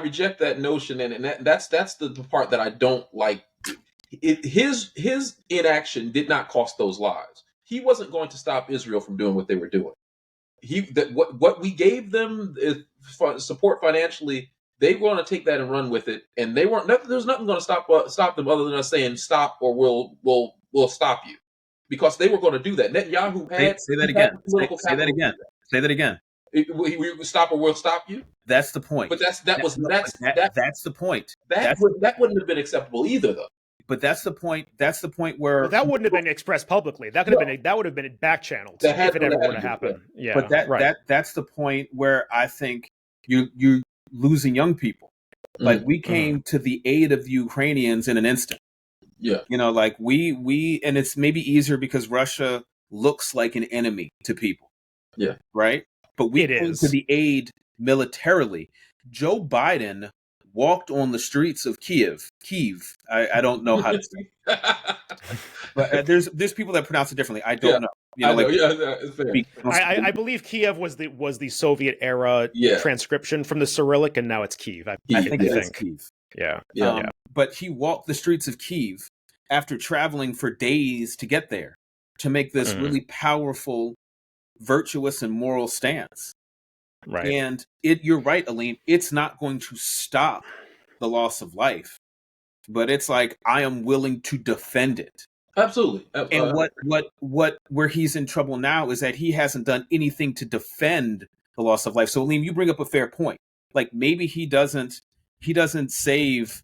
reject that notion, and that's the part that I don't like. His inaction did not cost those lives. He wasn't going to stop Israel from doing what they were doing. What we gave them support financially, they were going to take that and run with it, and there was nothing going to stop them other than us saying stop or we'll stop you, because they were going to do that. Netanyahu had say that again. Say that again. We stop or we'll stop you. That's the point. But that's the point. That wouldn't have been acceptable either, though. But that's the point. That's the point where that wouldn't have been expressed publicly. That would have been back channeled if it ever were to happen. Yeah. But that's the point where I think you're losing young people. Like, we came to the aid of the Ukrainians in an instant. Yeah. Like we and it's maybe easier because Russia looks like an enemy to people. Yeah. Right? But we came to the aid militarily. Joe Biden walked on the streets of Kiev. I don't know how to say it. But there's people that pronounce it differently. I don't know. I believe Kiev was the Soviet era transcription from the Cyrillic, and now it's Kiev. I think it's Kiev. Yeah. But he walked the streets of Kiev after traveling for days to get there to make this really powerful, virtuous, and moral stance. Right. And you're right, Aleem, it's not going to stop the loss of life, but it's like, I am willing to defend it. Absolutely. And where he's in trouble now is that he hasn't done anything to defend the loss of life. So, Aleem, you bring up a fair point. Like, maybe he doesn't save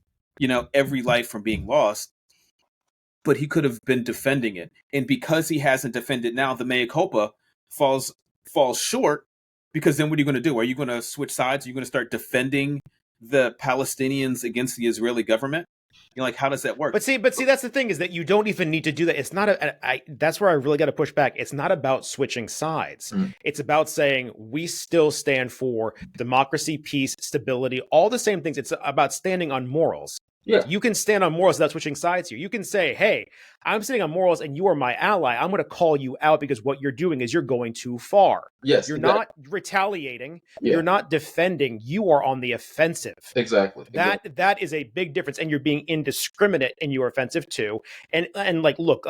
every life from being lost, but he could have been defending it. And because he hasn't defended now, the mea culpa falls short, because then what are you going to do? Are you going to switch sides? Are you going to start defending the Palestinians against the Israeli government? Like, how does that work? But see, that's the thing, is that you don't even need to do that. It's not that's where I really got to push back. It's not about switching sides. It's about saying we still stand for democracy, peace, stability, all the same things. It's about standing on morals. Yeah. You can stand on morals without switching sides here. You can say, hey, I'm standing on morals and you are my ally. I'm going to call you out because what you're doing is you're going too far. Yes. You're not retaliating. Yeah. You're not defending. You are on the offensive. Exactly. That is a big difference. And you're being indiscriminate in your offensive too. And like, look,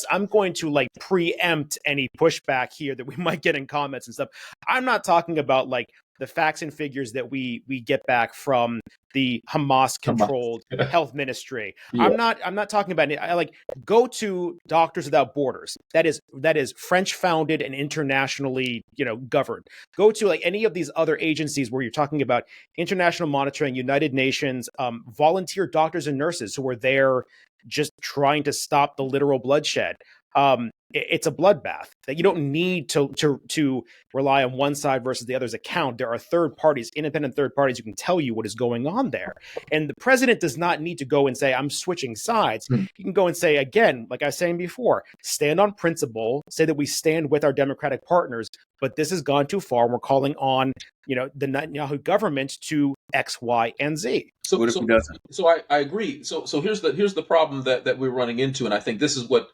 I'm going to like preempt any pushback here that we might get in comments and stuff. I'm not talking about like the facts and figures that we get back from the Hamas-controlled health ministry. Yeah. I'm not talking about it. I like go to Doctors Without Borders. That is French-founded and internationally, governed. Go to like any of these other agencies where you're talking about international monitoring, United Nations, volunteer doctors and nurses who are there just trying to stop the literal bloodshed. It's a bloodbath that you don't need to rely on one side versus the other's account. There are third parties, independent third parties, who can tell you what is going on there. And the president does not need to go and say, I'm switching sides. He can go and say, again, like I was saying before, stand on principle, say that we stand with our Democratic partners, but this has gone too far. We're calling on, the Netanyahu government to X, Y, and Z. So what if he doesn't? So I agree. So here's the problem that we're running into, and I think this is what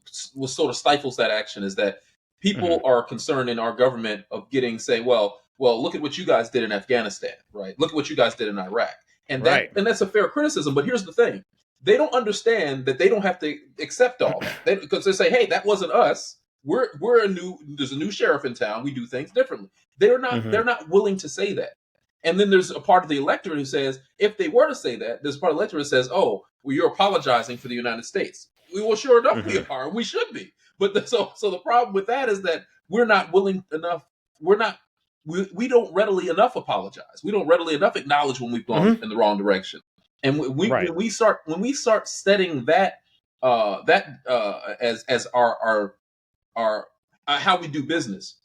sort of stifles that action, is that people are concerned in our government of saying, well, look at what you guys did in Afghanistan, right? Look at what you guys did in Iraq, and that's a fair criticism. But here's the thing: they don't understand that they don't have to accept all that, because they say, hey, that wasn't us. There's a new sheriff in town. We do things differently. They're not willing to say that. And then there's a part of the electorate who says, if they were to say that, there's a part of the electorate who says, oh, well, you're apologizing for the United States. Well, sure enough, we are. We should be. But so the problem with that is that we're not willing enough. We don't readily enough apologize. We don't readily enough acknowledge when we've gone in the wrong direction. And when we start setting that as our how we do business,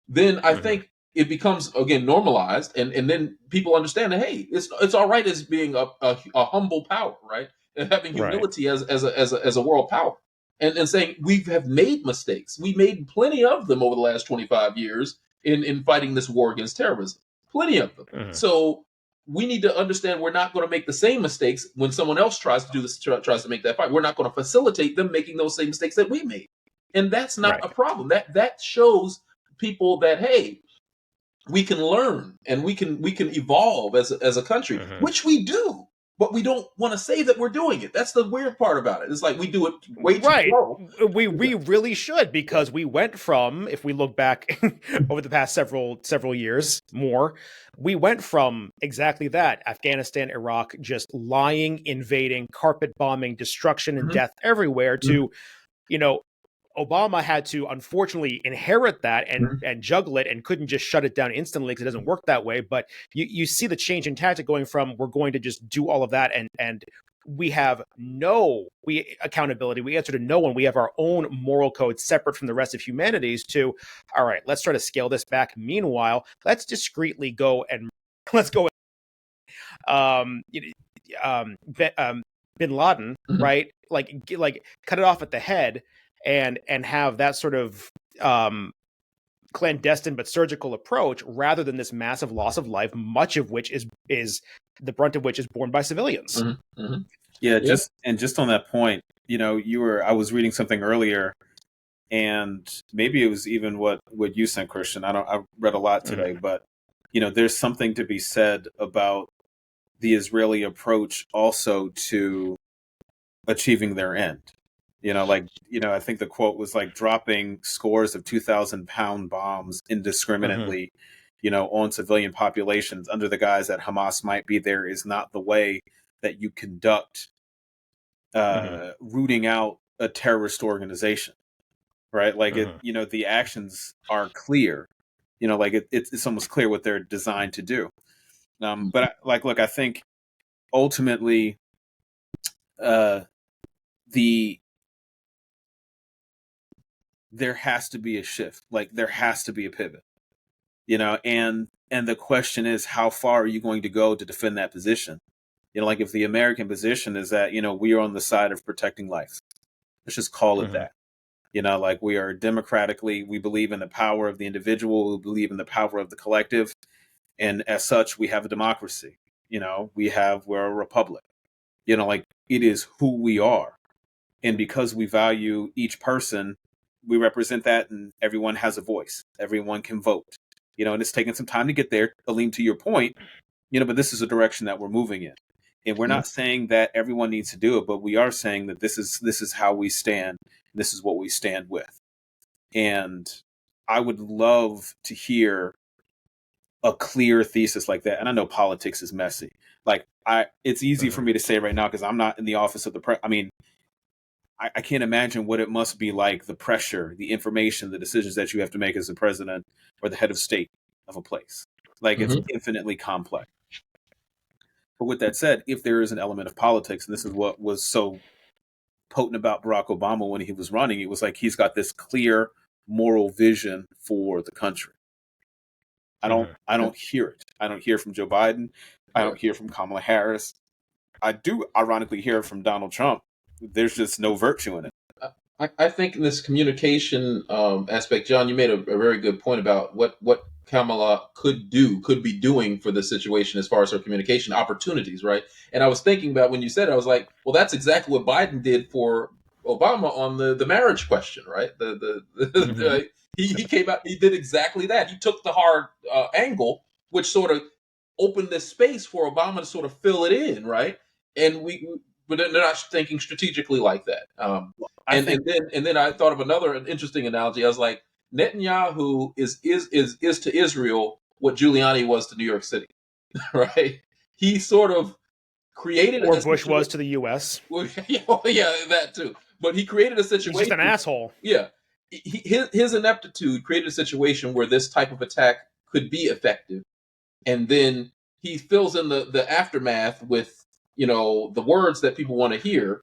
then I think it becomes, again, normalized, and then people understand that, hey, it's all right as being a humble power, right? And having humility as a world power, and saying we have made mistakes. We made plenty of them over the last 25 years in fighting this war against terrorism. Plenty of them. So we need to understand we're not going to make the same mistakes when someone else tries to do this, tries to make that fight. We're not going to facilitate them making those same mistakes that we made, and that's not a problem. That shows people that, hey, we can learn and we can evolve as a country, which we do, but we don't want to say that we're doing it. That's the weird part about it. It's like we do it way too slow. We really should, because we went from, if we look back over the past several years more, we went from exactly that, Afghanistan, Iraq, just lying, invading, carpet bombing, destruction and death everywhere, to, Obama had to, unfortunately, inherit that and juggle it, and couldn't just shut it down instantly because it doesn't work that way. But you see the change in tactic going from, we're going to just do all of that, and we have no accountability. We answer to no one. We have our own moral code separate from the rest of humanity's, to, all right, let's try to scale this back. Meanwhile, let's discreetly go and Bin Laden, right? Like cut it off at the head. And have that sort of clandestine but surgical approach, rather than this massive loss of life, much of which is the brunt of which is borne by civilians. Yeah, just on that point, I was reading something earlier, and maybe it was even what you sent, Christian. I read a lot today, but there's something to be said about the Israeli approach also to achieving their end. I think the quote was like, dropping scores of 2,000-pound bombs indiscriminately, on civilian populations under the guise that Hamas might be there is not the way that you conduct rooting out a terrorist organization, right? Like the actions are clear, it's almost clear what they're designed to do. But I think ultimately, there has to be a shift. Like there has to be a pivot, and the question is, how far are you going to go to defend that position? Like if the American position is that, we are on the side of protecting life, let's just call it that. Like we are democratically, we believe in the power of the individual, we believe in the power of the collective. And as such, we have a democracy, we're a republic, like it is who we are. And because we value each person, we represent that, and everyone has a voice. Everyone can vote, and it's taken some time to get there, Aleem, to your point, but this is a direction that we're moving in. And we're not saying that everyone needs to do it, but we are saying that this is how we stand. This is what we stand with. And I would love to hear a clear thesis like that. And I know politics is messy. Like it's easy for me to say right now because I'm not in the office of the I mean, I can't imagine what it must be like, the pressure, the information, the decisions that you have to make as the president or the head of state of a place. Like it's infinitely complex. But with that said, if there is an element of politics, and this is what was so potent about Barack Obama when he was running, it was like he's got this clear moral vision for the country. I don't hear it. I don't hear from Joe Biden. I don't hear from Kamala Harris. I do ironically hear from Donald Trump. There's just no virtue in it. I think in this communication aspect, John, you made a very good point about what Kamala could be doing for the situation as far as her communication opportunities, right? And I was thinking about when you said it, I was like, well, that's exactly what Biden did for Obama on the marriage question, right? He came out, he did exactly that. He took the hard angle, which sort of opened this space for Obama to sort of fill it in, right? And but they're not thinking strategically like that. And then I thought of another interesting analogy. I was like, Netanyahu is to Israel what Giuliani was to New York City, right? He sort of created, or Bush was to the U.S. Well, yeah, that too. But he created a situation. He's just an asshole. Yeah, his ineptitude created a situation where this type of attack could be effective, and then he fills in the aftermath with the words that people want to hear,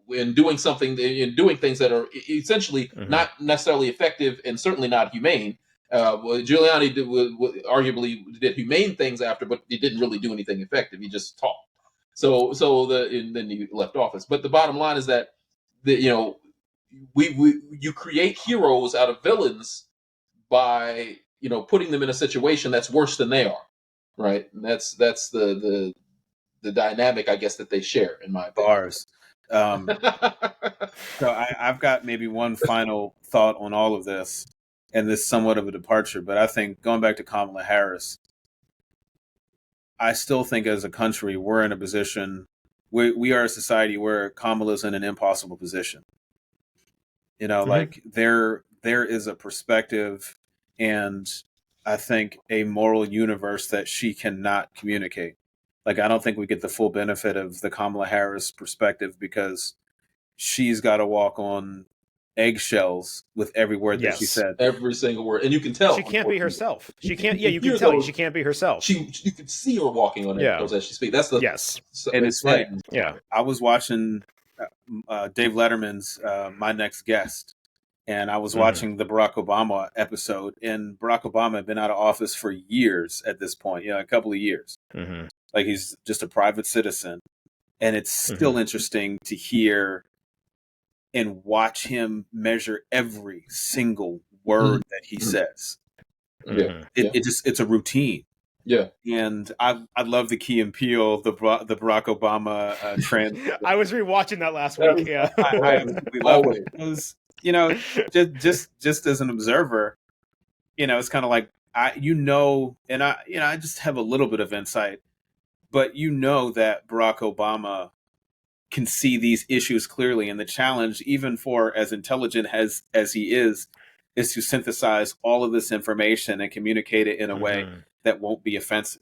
in doing things that are essentially not necessarily effective and certainly not humane. Giuliani arguably did humane things after, but he didn't really do anything effective. He just talked. And then he left office. But the bottom line is that you create heroes out of villains by putting them in a situation that's worse than they are, right? And that's the dynamic, I guess, that they share, in my opinion. Bars. So I've got maybe one final thought on all of this, and this is somewhat of a departure, but I think going back to Kamala Harris, I still think as a country, we're in a position, we are a society where Kamala's in an impossible position. Like there is a perspective and I think a moral universe that she cannot communicate. Like, I don't think we get the full benefit of the Kamala Harris perspective because she's got to walk on eggshells with every word that she said. Every single word. And you can tell. She can't be herself. She can't. Yeah, you can tell she can't be herself. You can see her walking on eggshells as she speaks. That's the. Yes. And it's right. Yeah. I was watching Dave Letterman's My Next Guest. And I was watching the Barack Obama episode, and Barack Obama had been out of office for years at this point, a couple of years. Like he's just a private citizen. And it's still interesting to hear and watch him measure every single word that he says. It's a routine. Yeah. And I love the Key and Peele, the Barack Obama trend. I was rewatching that last week. Yeah. I absolutely love it. Because, just as an observer, it's kind of like, I just have a little bit of insight, but that Barack Obama can see these issues clearly. And the challenge, even for as intelligent as he is to synthesize all of this information and communicate it in a way that won't be offensive.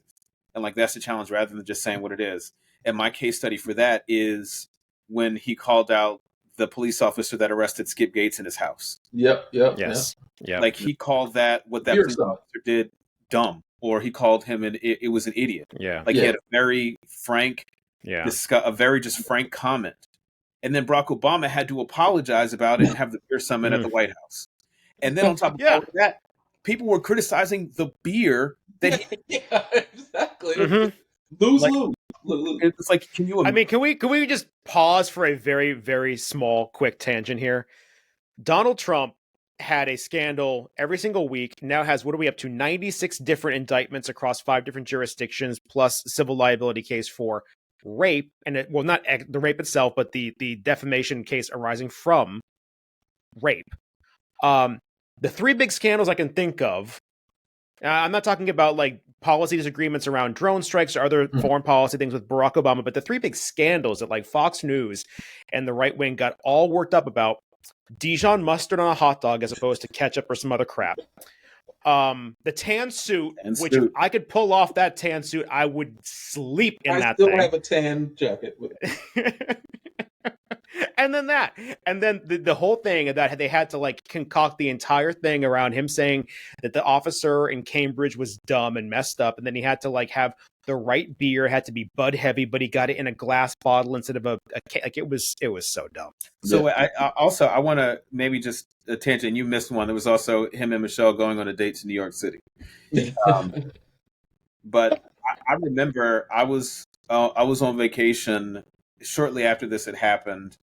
And like, that's the challenge rather than just saying what it is. And my case study for that is when he called out the police officer that arrested Skip Gates in his house. Yes. Like he called that, what that police officer did, dumb, or he called him it was an idiot. Yeah. Like he had a very frank a very just frank comment. And then Barack Obama had to apologize about it and have the beer summit at the White House. And then on top of all of that, people were criticizing the beer that exactly. Lose. It's like, can you? I mean, can we just pause for a very, very small, quick tangent here? Donald Trump had a scandal every single week. Now has, what are we up to? 96 different indictments across 5 different jurisdictions, plus civil liability case for rape, and not the rape itself, but the defamation case arising from rape. The 3 big scandals I can think of. I'm not talking about like policy disagreements around drone strikes or other foreign policy things with Barack Obama, but the 3 big scandals that like Fox News and the right wing got all worked up about: Dijon mustard on a hot dog as opposed to ketchup or some other crap. The tan suit, which if I could pull off that tan suit, I would sleep in that thing. I still have a tan jacket with it. And then the whole thing that they had to like concoct the entire thing around him saying that the officer in Cambridge was dumb and messed up, and then he had to like have the right beer, had to be Bud Heavy, but he got it in a glass bottle instead of like it was so dumb. So I want to maybe just a tangent. You missed one. There was also him and Michelle going on a date to New York City. But I remember I was on vacation shortly after this had happened,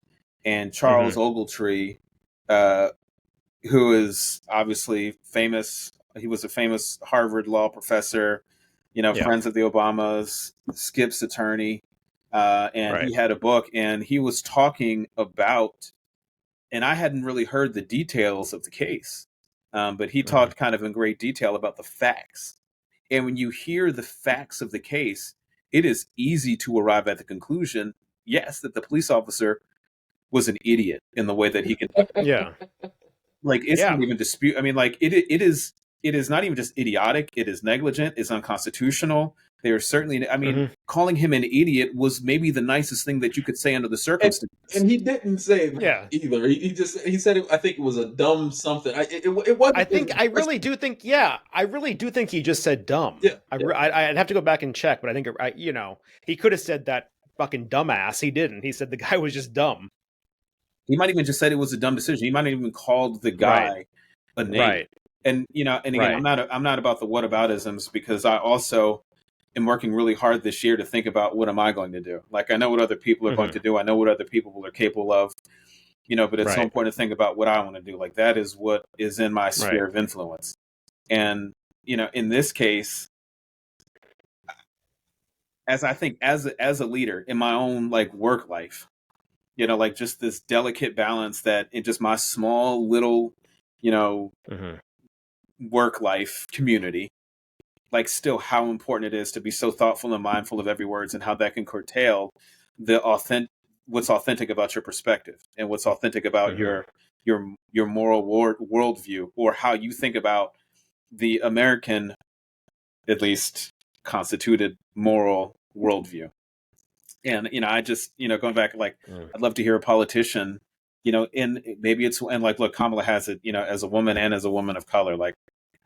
and Charles Ogletree, who is obviously famous, he was a famous Harvard law professor, friends of the Obamas, Skip's attorney, and he had a book, and he was talking about, and I hadn't really heard the details of the case, but he talked kind of in great detail about the facts. And when you hear the facts of the case, it is easy to arrive at the conclusion, yes, that the police officer was an idiot in the way that he could. Like, it's not even dispute. I mean, like, it is not even just idiotic. It is negligent. It's unconstitutional. They are certainly, I mean, calling him an idiot was maybe the nicest thing that you could say under the circumstances. And he didn't say that either. He said I think it was a dumb something. It wasn't. I really do think he just said dumb. Yeah. I'd have to go back and check, but I think he could have said that fucking dumbass. He didn't. He said the guy was just dumb. He might even just said it was a dumb decision. He might have even called the guy a name. Right. And and again, I'm not about the whataboutisms, because I also am working really hard this year to think about what am I going to do. Like, I know what other people are going to do. I know what other people are capable of. But it's so important to think about what I want to do. Like, that is what is in my sphere of influence. And in this case, as I think as a leader in my own like work life, like just this delicate balance that in just my small little, work life community, like still how important it is to be so thoughtful and mindful of every words, and how that can curtail what's authentic about your perspective, and what's authentic about your moral worldview, or how you think about the American, at least constituted moral worldview. And I just going back, like I'd love to hear a politician, and maybe it's, and like, look, Kamala has it, as a woman and as a woman of color, like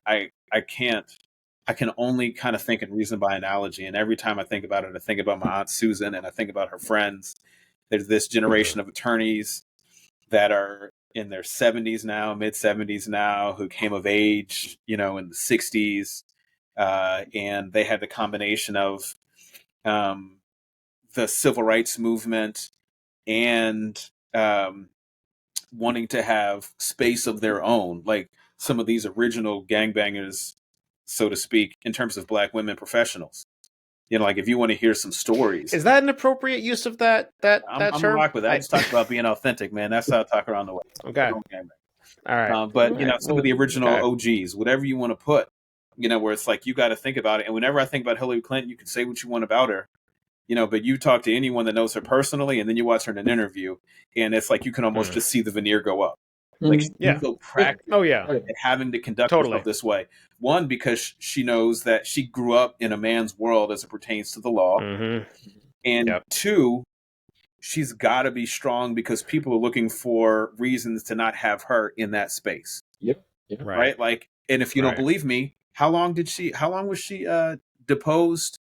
I can only kind of think and reason by analogy. And every time I think about it, I think about my Aunt Susan, and I think about her friends. There's this generation of attorneys that are in their 70s now, mid 70s now, who came of age, in the 60s. And they had the combination of the civil rights movement and wanting to have space of their own, like some of these original gangbangers, so to speak, in terms of Black women professionals. Like, if you want to hear some stories. Is that an appropriate use of that I'm term? rock with that. I just talk about being authentic, man. That's how I talk around the way. Okay. All right. But some of the original OGs, whatever you want to put, where it's like, you got to think about it. And whenever I think about Hillary Clinton, you can say what you want about her, but you talk to anyone that knows her personally, and then you watch her in an interview, and it's like you can almost just see the veneer go up. Like, she's so practical at having to conduct herself this way. One, because she knows that she grew up in a man's world as it pertains to the law. And two, she's got to be strong because people are looking for reasons to not have her in that space. Right. Like, and if you don't believe me, how long was she deposed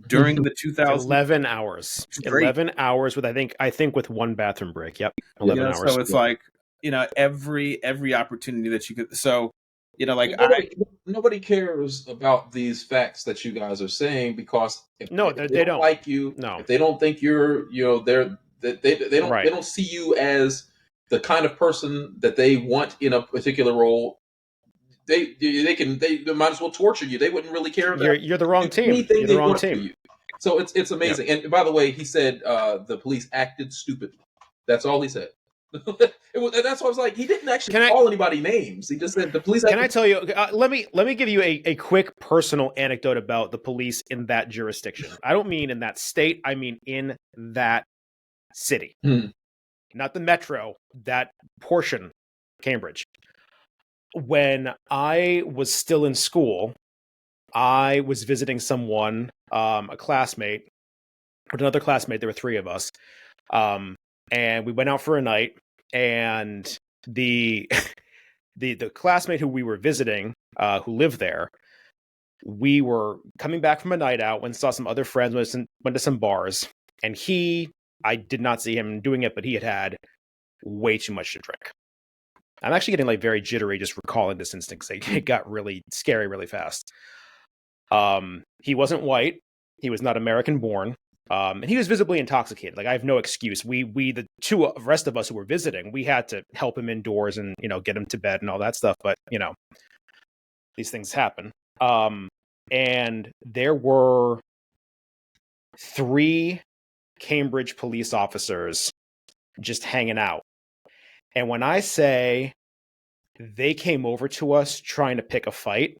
during the 2000s. 11 hours. Great. 11 hours with I think with one bathroom break. Yep. 11 hours. So it's like, every opportunity that you could. So, like nobody cares about these facts that you guys are saying, because if they don't like you, if they don't think you're, they don't see you as the kind of person that they want in a particular role. They might as well torture you. They wouldn't really care. You're the wrong team. Anything you're they the wrong want team. for you. So it's amazing. Yep. And by the way, he said the police acted stupidly. That's all he said. That's why I was like, he didn't actually call anybody names. He just said the police. Can I tell you? Let me give you a quick personal anecdote about the police in that jurisdiction. I don't mean in that state. I mean in that city, not the metro. That portion, Cambridge. When I was still in school, I was visiting someone, a classmate, with another classmate. There were three of us. And we went out for a night, and the classmate who we were visiting, who lived there, we were coming back from a night out and saw some other friends, went to some bars, and I did not see him doing it, but he had way too much to drink. I'm actually getting like very jittery just recalling this instance. It got really scary really fast. He wasn't white. He was not American born. And he was visibly intoxicated. Like, I have no excuse. We the two rest of us who were visiting, we had to help him indoors and, get him to bed and all that stuff. But, these things happen. And there were 3 Cambridge police officers just hanging out. And when I say they came over to us trying to pick a fight,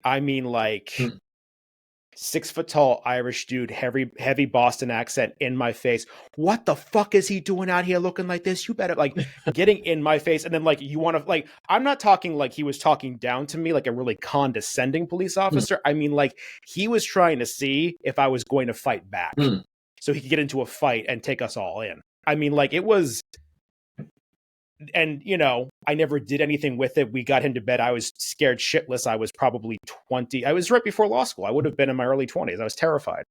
I mean like 6 foot tall Irish dude, heavy Boston accent in my face. What the fuck is he doing out here looking like this? You better getting in my face. And then you want to I'm not talking like he was talking down to me like a really condescending police officer. I mean, he was trying to see if I was going to fight back so he could get into a fight and take us all in. I mean, it was, and I never did anything with it. We got him to bed. I was scared shitless. I was probably 20. I was right before law school. I would have been in my early 20s. I was terrified.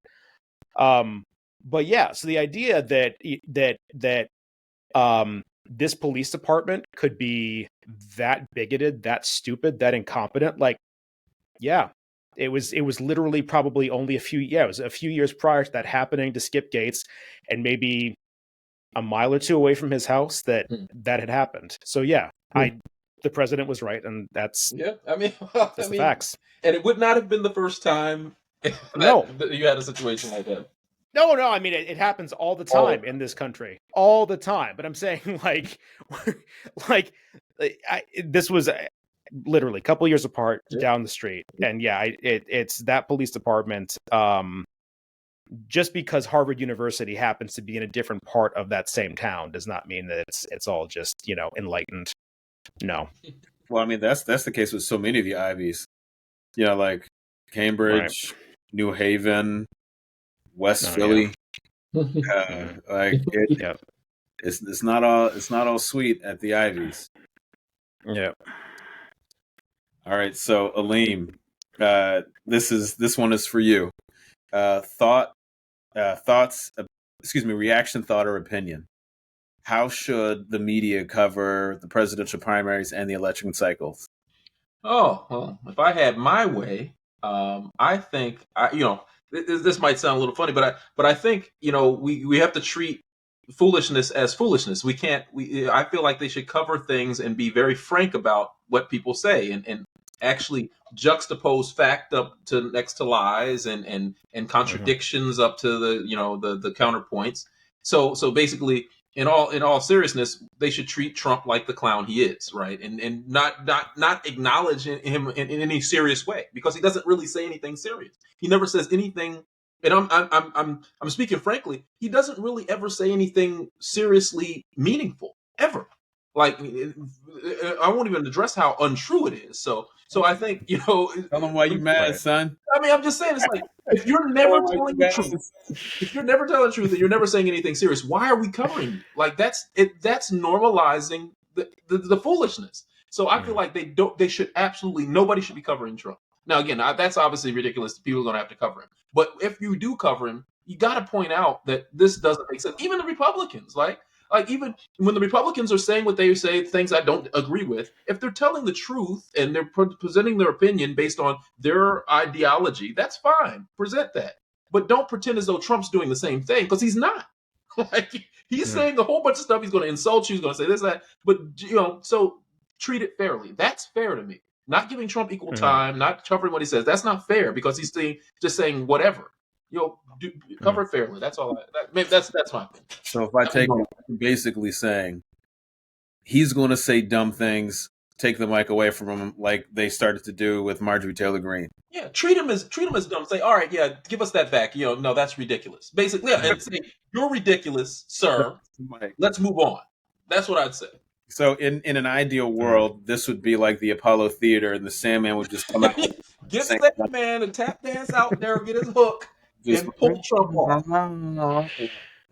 But yeah, so the idea that this police department could be that bigoted, that stupid, that incompetent, yeah, it was literally probably only it was a few years prior to that happening to Skip Gates, and maybe a mile or two away from his house that had happened. So yeah, the president was right, and that's the facts. And it would not have been the first time that you had a situation like that. No. I mean, it happens all the time in this country, all the time. But I'm saying, this was literally a couple years apart down the street, and yeah, it's that police department. Just because Harvard University happens to be in a different part of that same town does not mean that it's all just, enlightened. No. Well, I mean, that's the case with so many of the Ivies. Like Cambridge, New Haven, West Philly. Yeah. It's not all sweet at the Ivies. Yeah. All right, so Aleem, this one is for you. Reaction, thought, or opinion. How should the media cover the presidential primaries and the election cycles? Oh, well, if I had my way, I think this might sound a little funny, but I think we have to treat foolishness as foolishness. We can't. I feel like they should cover things and be very frank about what people say, and actually juxtapose fact up to next to lies and contradictions up to the counterpoints. So basically, in all seriousness, they should treat Trump like the clown he is, right? And not acknowledge him in any serious way, because he doesn't really say anything serious. He never says anything. And I'm speaking frankly. He doesn't really ever say anything seriously meaningful ever. I won't even address how untrue it is. So I think Tell them why you mad, son. I mean, I'm just saying, it's like, if you're never telling the truth, and you're never saying anything serious, why are we covering you? That's normalizing the foolishness. So I feel like nobody should be covering Trump. Now, again, that's obviously ridiculous. People are going to have to cover him. But if you do cover him, you got to point out that this doesn't make sense. Even the Republicans, like even when the Republicans are saying what they say, things I don't agree with, if they're telling the truth and they're presenting their opinion based on their ideology, that's fine. Present that. But don't pretend as though Trump's doing the same thing, because he's not. Like, he's saying a whole bunch of stuff. He's going to insult you. He's going to say this, that. But, so treat it fairly. That's fair to me. Not giving Trump equal time, not covering what he says. That's not fair, because he's just saying whatever. Cover it fairly. That's all. That's my opinion. So if I take it, basically saying he's going to say dumb things, take the mic away from him, like they started to do with Marjorie Taylor Greene. Yeah, treat him as dumb. Say, all right, yeah, give us that back. No, that's ridiculous. Basically, yeah, and say, you're ridiculous, sir. Let's move on. That's what I'd say. So in an ideal world, this would be like the Apollo Theater, and the Sandman would just come out. Get that man and tap dance out there, get his hook, and pull Trump off.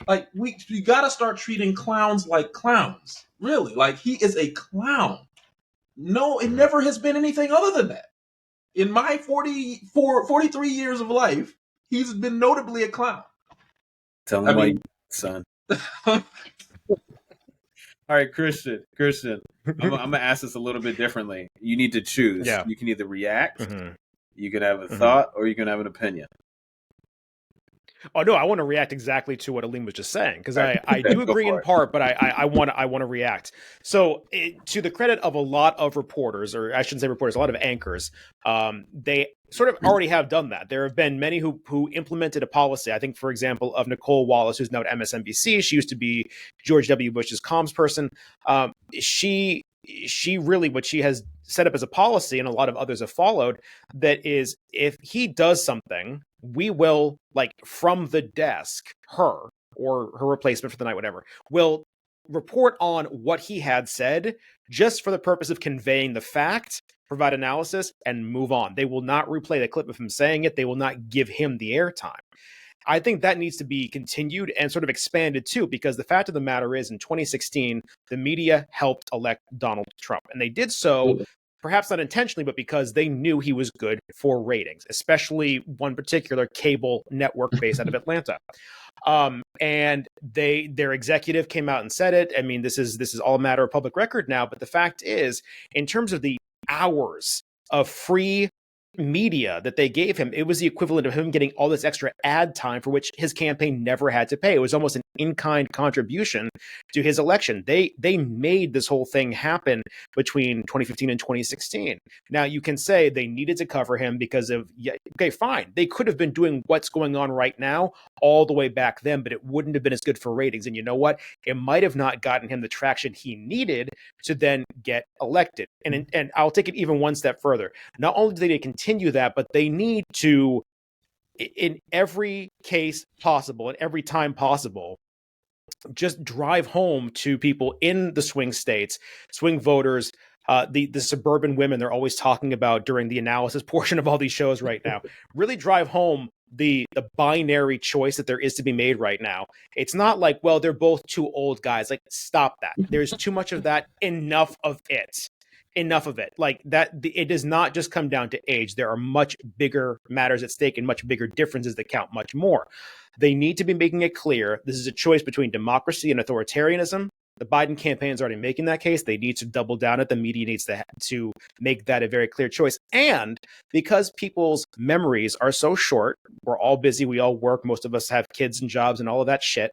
Like, we got to start treating clowns like clowns. Really, like, he is a clown. No, it never has been anything other than that. In my 43 years of life, he's been notably a clown. Tell him why, son. All right, Christian, I'm going to ask this a little bit differently. You need to choose. Yeah. You can either react, you can have a thought, or you can have an opinion. Oh no, I want to react exactly to what Aleem was just saying, because I do agree in part, but I want to react. So to the credit of a lot of reporters, or I shouldn't say reporters, a lot of anchors, they sort of already have done that. There have been many who implemented a policy. I think, for example, of Nicole Wallace, who's now at MSNBC. She used to be George W. Bush's comms person. She really, what she has set up as a policy, and a lot of others have followed, that is, if he does something, we will, like, from the desk, her or her replacement for the night, whatever, will report on what he had said, just for the purpose of conveying the fact, provide analysis, and move on. They will not replay the clip of him saying it. They will not give him the airtime. I think that needs to be continued and sort of expanded too, because the fact of the matter is, in 2016, the media helped elect Donald Trump, and they did so perhaps not intentionally, but because they knew he was good for ratings, especially one particular cable network based out of Atlanta. And their executive came out and said it. I mean, this is all a matter of public record now, but the fact is, in terms of the hours of free media that they gave him, it was the equivalent of him getting all this extra ad time for which his campaign never had to pay. It was almost an in-kind contribution to his election. They made this whole thing happen between 2015 and 2016. Now, you can say they needed to cover him because of, okay, fine. They could have been doing what's going on right now all the way back then, but it wouldn't have been as good for ratings. And you know what? It might have not gotten him the traction he needed to then get elected. And I'll take it even one step further. Not only do they continue that, but they need to, in every case possible, in every time possible, just drive home to people in the swing states, swing voters, the suburban women they're always talking about during the analysis portion of all these shows right now. Really drive home the binary choice that there is to be made right now. It's not like, well, they're both two old guys. Like, stop that. There's too much of that. Enough of it. Like that, it does not just come down to age. There are much bigger matters at stake and much bigger differences that count much more. They need to be making it clear this is a choice between democracy and authoritarianism. The Biden campaign is already making that case. They need to double down it. The media needs to make that a very clear choice. And because people's memories are so short, we're all busy, we all work, most of us have kids and jobs and all of that shit.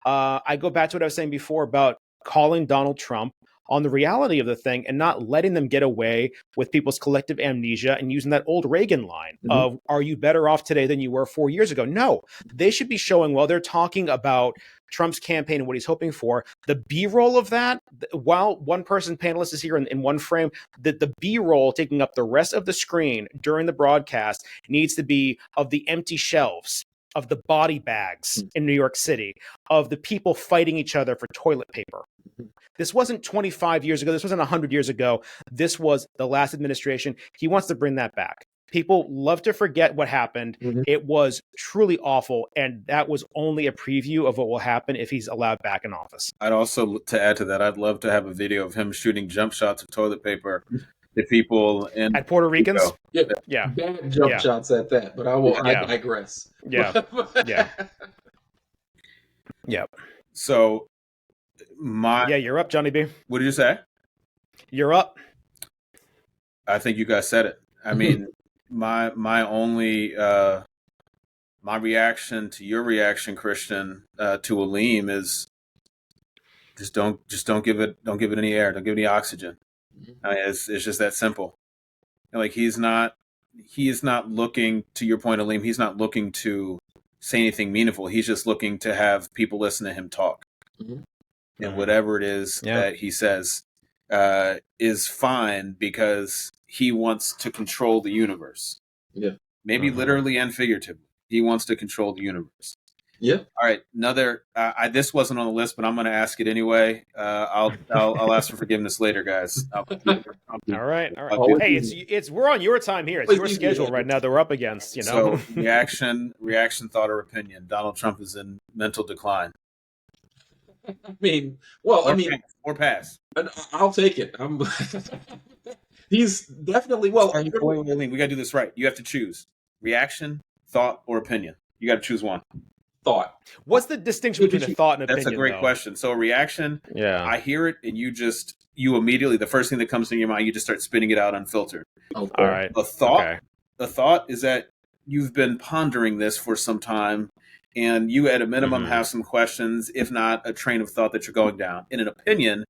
I go back to what I was saying before about calling Donald Trump on the reality of the thing and not letting them get away with people's collective amnesia and using that old Reagan line of, are you better off today than you were 4 years ago? No, they should be showing, while they're talking about Trump's campaign and what he's hoping for, the B-roll of that, while one person panelist is here in one frame, the B-roll taking up the rest of the screen during the broadcast needs to be of the empty shelves, of the body bags in New York City, of the people fighting each other for toilet paper. This wasn't 25 years ago. This wasn't 100 years ago. This was the last administration. He wants to bring that back. People love to forget what happened. It was truly awful. And that was only a preview of what will happen if he's allowed back in office. I'd also, to add to that, I'd love to have a video of him shooting jump shots of toilet paper the people in At Puerto Ricans. Yeah, bad jump shots at that, but I digress. Yeah. So you're up, Johnny B. What did you say? You're up. I think you guys said it. I mean, my only my reaction to your reaction, Christian, to Aleem is just don't give it any air, don't give it any oxygen. I mean, it's just that simple. And like he is not looking, to your point, Aleem, he's not looking to say anything meaningful. He's just looking to have people listen to him talk. And whatever it is that he says is fine because he wants to control the universe. Yeah. Maybe literally and figuratively. He wants to control the universe. Yeah. All right. Another. This wasn't on the list, but I'm going to ask it anyway. I'll ask for forgiveness later, guys. All right. Hey, it's we're on your time here. It's your schedule right now that we're up against. You know. So reaction, thought, or opinion. Donald Trump is in mental decline. I mean, or pass. I'll take it. He's definitely we got to do this right. You have to choose reaction, thought, or opinion. You got to choose one. Thought. What's the distinction between a thought and opinion? That's a great question. So a reaction, I hear it, and you immediately, the first thing that comes to your mind, you just start spitting it out unfiltered. Okay. All right. A thought is that you've been pondering this for some time, and you at a minimum have some questions, if not a train of thought that you're going down. In an opinion,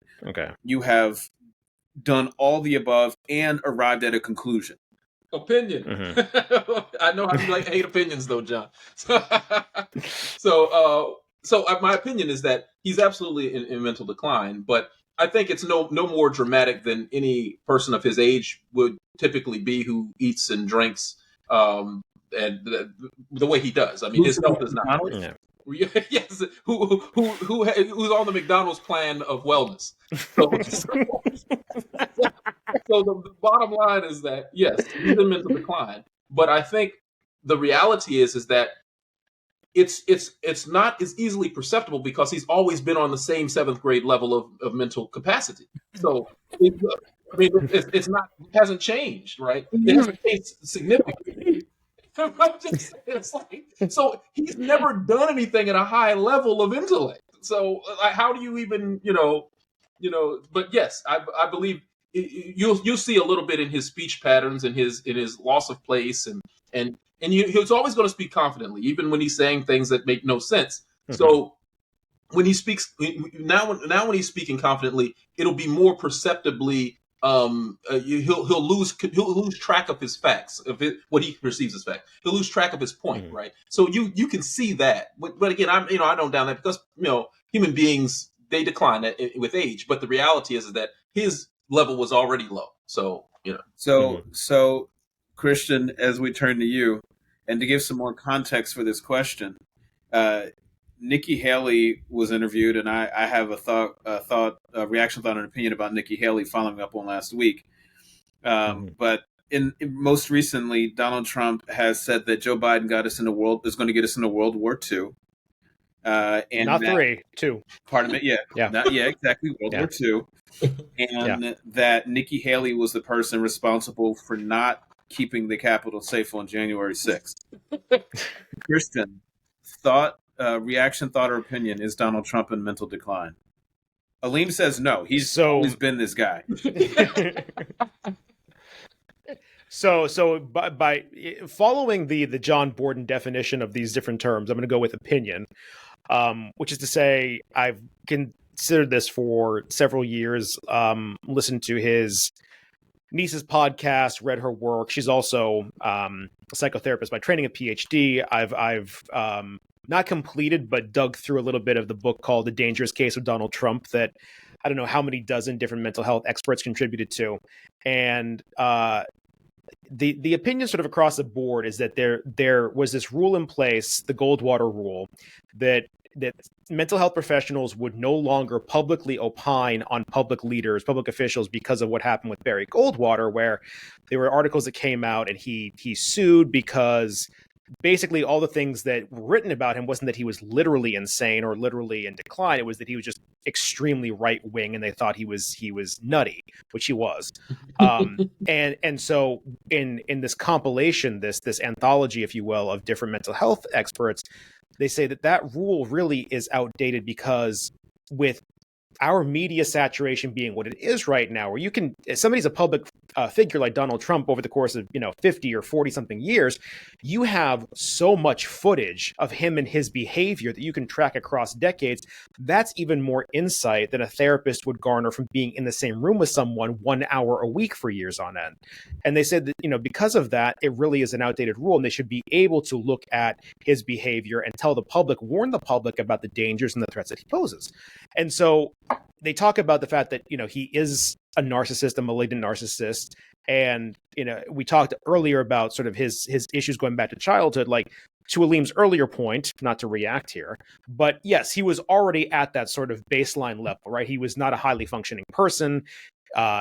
you have done all the above and arrived at a conclusion. Opinion. I know how you hate opinions, though, John. So my opinion is that he's absolutely in mental decline, but I think it's no more dramatic than any person of his age would typically be who eats and drinks, and the way he does. I mean, his health is not. Yes, who's on the McDonald's plan of wellness. So the bottom line is that yes, he's in mental decline. But I think the reality is that it's not as easily perceptible because he's always been on the same 7th grade level of mental capacity. So it hasn't changed, right? It hasn't changed significantly. So he's never done anything at a high level of intellect. So how do you even, but yes, I believe you'll see a little bit in his speech patterns and his loss of place and he's always going to speak confidently, even when he's saying things that make no sense. So when he speaks now when he's speaking confidently, it'll be more perceptibly he'll lose track of his facts, what he perceives as fact. He'll lose track of his point, right? So you can see that, but again, I don't down that because human beings, they decline with age, but the reality is that his level was already low. So So Christian, as we turn to you, and to give some more context for this question, Nikki Haley was interviewed, and I have a reaction, thought, and opinion about Nikki Haley following up on last week. But most recently, Donald Trump has said that Joe Biden is going to get us into World War II. And not 3, 2. Pardon me. Yeah. Exactly. World War II. And that Nikki Haley was the person responsible for not keeping the Capitol safe on January 6th. Kristen, reaction, thought, or opinion, is Donald Trump in mental decline? Aleem says no. He's always been this guy. So by following the John Borden definition of these different terms, I'm going to go with opinion, which is to say I've considered this for several years, listened to his niece's podcast, read her work. She's also a psychotherapist by training, a PhD. I've not completed, but dug through a little bit of the book called The Dangerous Case of Donald Trump that I don't know how many dozen different mental health experts contributed to. And the opinion sort of across the board is that there was this rule in place, the Goldwater rule, that mental health professionals would no longer publicly opine on public leaders, public officials, because of what happened with Barry Goldwater, where there were articles that came out and he sued because basically all the things that were written about him wasn't that he was literally insane or literally in decline. It was that he was just extremely right wing, and they thought he was nutty, which he was. And so in this compilation, this anthology, if you will, of different mental health experts, they say that rule really is outdated, because with our media saturation being what it is right now, where somebody's a public figure like Donald Trump over the course of 50 or 40 something years, you have so much footage of him and his behavior that you can track across decades. That's even more insight than a therapist would garner from being in the same room with someone 1 hour a week for years on end. And they said that because of that, it really is an outdated rule, and they should be able to look at his behavior and warn the public about the dangers and the threats that he poses. And so they talk about the fact that he is a narcissist, a malignant narcissist, and we talked earlier about sort of his issues going back to childhood, like to Aleem's earlier point, not to react here, but yes, he was already at that sort of baseline level, right? He was not a highly functioning person.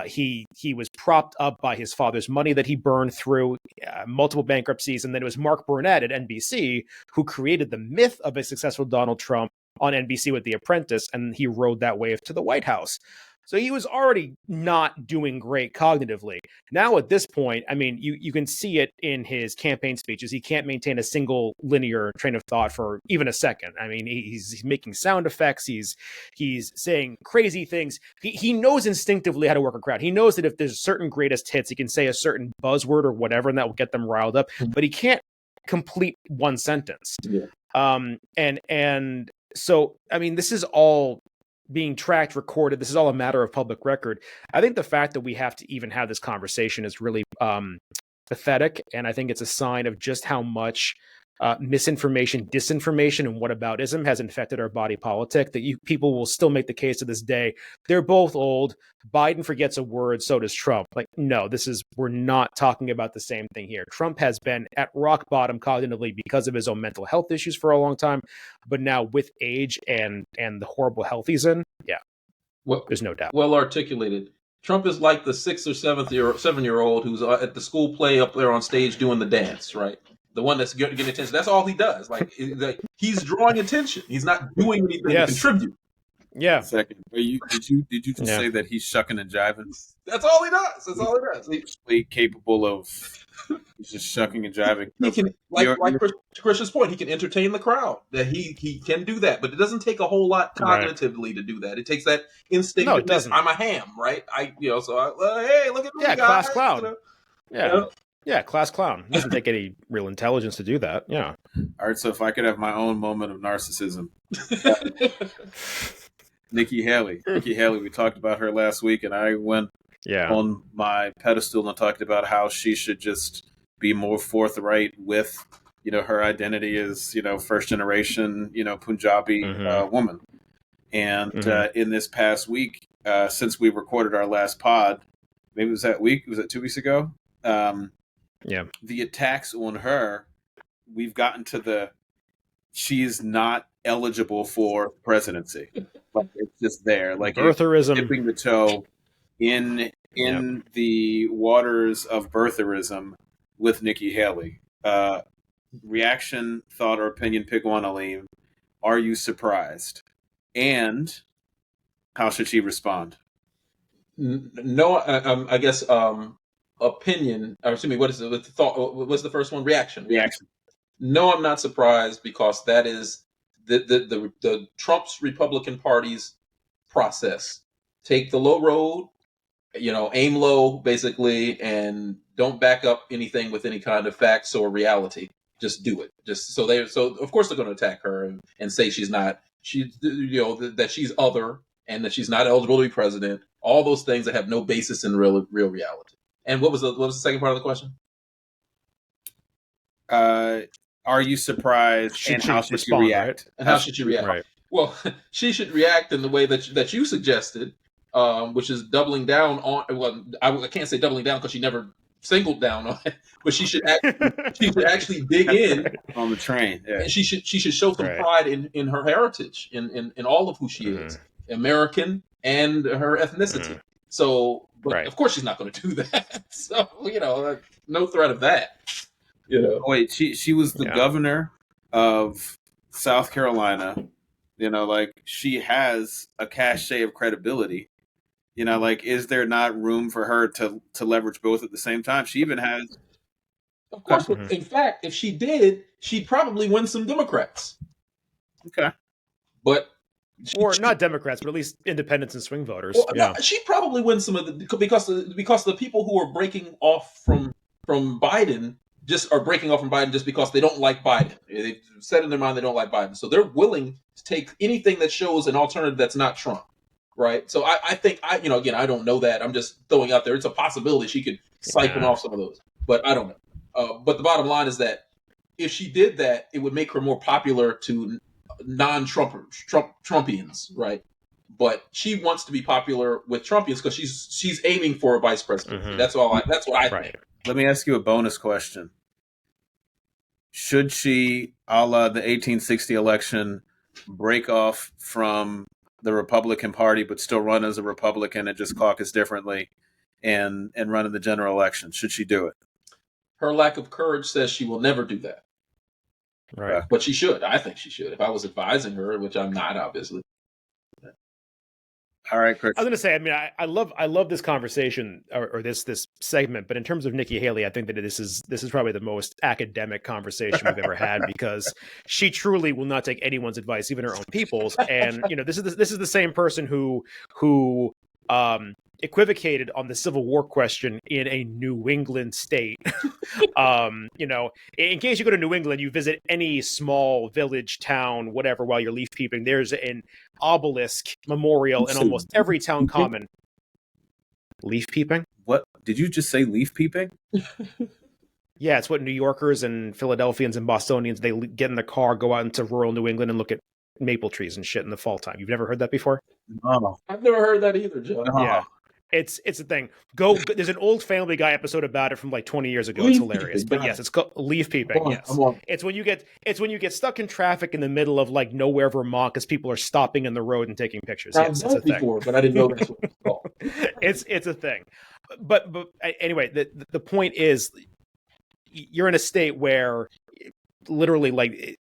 He was propped up by his father's money that he burned through multiple bankruptcies, and then it was Mark Burnett at NBC who created the myth of a successful Donald Trump on NBC with The Apprentice, and he rode that wave to the White House. So he was already not doing great cognitively. Now at this point, I mean, you can see it in his campaign speeches. He can't maintain a single linear train of thought for even a second. I mean, he's making sound effects. He's saying crazy things. He knows instinctively how to work a crowd. He knows that if there's certain greatest hits, he can say a certain buzzword or whatever, and that will get them riled up. But he can't complete one sentence. Yeah. And so, I mean, this is all being tracked, recorded. This is all a matter of public record. I think the fact that we have to even have this conversation is really pathetic. And I think it's a sign of just how much misinformation, disinformation, and whataboutism has infected our body politic, that people will still make the case to this day. They're both old. Biden forgets a word, so does Trump. Like, no, we're not talking about the same thing here. Trump has been at rock bottom cognitively because of his own mental health issues for a long time. But now with age and the horrible health he's in, there's no doubt. Well articulated. Trump is like the 6 or 7-year-old who's at the school play up there on stage doing the dance, right? The one that's getting attention. That's all he does. Like he's drawing attention. He's not doing anything to contribute. Yeah. Second, did you just say that he's shucking and jiving? That's all he does. That's all he does. He's capable of just shucking and jiving. He can, like Christian's point, he can entertain the crowd. That he can do that, but it doesn't take a whole lot cognitively to do that. It takes that instinct. No, it doesn't. I'm a ham, right? hey, look at me, guys. Class clown. Yeah, class clown. It doesn't take any real intelligence to do that. Yeah. All right, so if I could have my own moment of narcissism. Nikki Haley, we talked about her last week, and I went on my pedestal and talked about how she should just be more forthright with, her identity as, first generation, Punjabi woman. And in this past week, since we recorded our last pod, maybe it was that week, was it 2 weeks ago? The attacks on her, we've gotten to she's not eligible for presidency. Like, it's just there. Like, birtherism, dipping the toe in the waters of birtherism with Nikki Haley. Reaction, thought, or opinion, pick one, Aleem. Are you surprised? And how should she respond? No, I guess opinion. Or excuse me, what is the thought? What's the first one? Reaction. No, I'm not surprised, because that is the Trump's Republican Party's process. Take the low road, aim low, basically, and don't back up anything with any kind of facts or reality. Just do it. So of course they're going to attack her and say that she's other and that she's not eligible to be president. All those things that have no basis in real reality. And what was the second part of the question? Are you surprised, and how should she react? Right? And how should she react? Right. Well, she should react in the way that you suggested, which is doubling down on. Well, I can't say doubling down because she never singled down on it, but she should actually dig in on the train. Yeah. And she should show some pride in her heritage, in all of who she is, American and her ethnicity. So, but of course she's not going to do that. So no threat of that. Wait, she was the governor of South Carolina. You know, like she has a cachet of credibility. You know, like is there not room for her to leverage both at the same time? She even has. Of course, in fact, if she did, she'd probably win some Democrats. Okay. But or not Democrats, but at least independents and swing voters. Well, no, she'd probably win some of the because the people who are breaking off from Biden just are breaking off from Biden just because they don't like Biden. They've said in their mind they don't like Biden, so they're willing to take anything that shows an alternative that's not Trump, right? So I think again, I don't know that. I'm just throwing out there. It's a possibility she could siphon off some of those, but I don't know. But the bottom line is that if she did that, it would make her more popular to non-Trumpians, right? But she wants to be popular with Trumpians because she's aiming for a vice president. Mm-hmm. That's what I think. Let me ask you a bonus question. Should she, a la the 1860 election, break off from the Republican Party but still run as a Republican and just caucus differently and run in the general election? Should she do it? Her lack of courage says she will never do that. Right. But she should. I think she should. If I was advising her, which I'm not, obviously. All right, Chris. I was going to say, I mean, I love this conversation or this segment, but in terms of Nikki Haley, I think that this is probably the most academic conversation we've ever had because she truly will not take anyone's advice, even her own people's. And this is the same person who equivocated on the Civil War question in a New England state. In case you go to New England, you visit any small village, town, whatever, while you're leaf peeping, there's an obelisk memorial in almost every town common. Leaf peeping? What? Did you just say leaf peeping? Yeah, it's what New Yorkers and Philadelphians and Bostonians, they get in the car, go out into rural New England and look at maple trees and shit in the fall time. You've never heard that before? No. I've never heard that either, Joe. Yeah. It's a thing. There's an old Family Guy episode about it from like 20 years ago. It's hilarious. But yes, it's called leaf peeping. Yes. It's when you get stuck in traffic in the middle of like nowhere, Vermont, because people are stopping in the road and taking pictures. I've done it before, but I didn't know that's what it's called. It's a thing. But anyway, the point is, you're in a state where literally like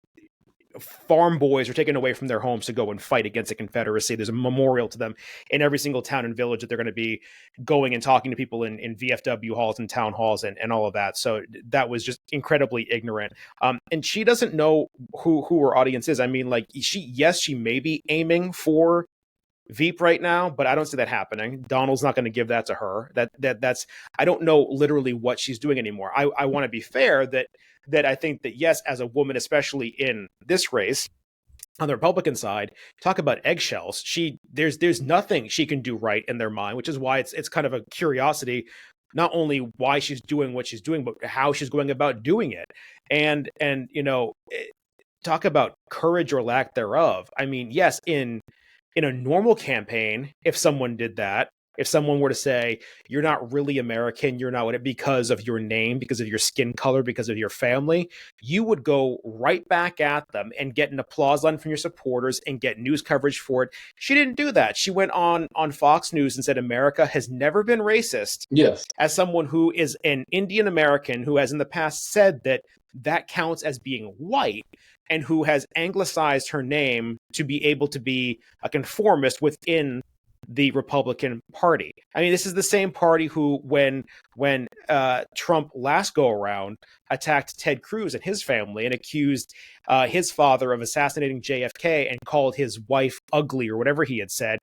farm boys are taken away from their homes to go and fight against the Confederacy. There's a memorial to them in every single town and village that they're going to be going and talking to people in VFW halls and town halls and all of that. So that was just incredibly ignorant. And she doesn't know who her audience is. I mean, like she may be aiming for Veep right now, but I don't see that happening. Donald's not going to give that to her. That's I don't know literally what she's doing anymore. I want to be fair that I think that, yes, as a woman, especially in this race, on the Republican side, talk about eggshells. There's nothing she can do right in their mind, which is why it's kind of a curiosity, not only why she's doing what she's doing, but how she's going about doing it. And talk about courage or lack thereof. I mean, yes, in a normal campaign, if someone did that, if someone were to say, you're not really American, you're not because of your name, because of your skin color, because of your family, you would go right back at them and get an applause line from your supporters and get news coverage for it. She didn't do that. She went on Fox News and said, America has never been racist. Yes. As someone who is an Indian American who has in the past said that counts as being white, and who has anglicized her name to be able to be a conformist within the Republican Party. I mean, this is the same party who, when Trump last go around, attacked Ted Cruz and his family and accused his father of assassinating JFK and called his wife ugly or whatever he had said.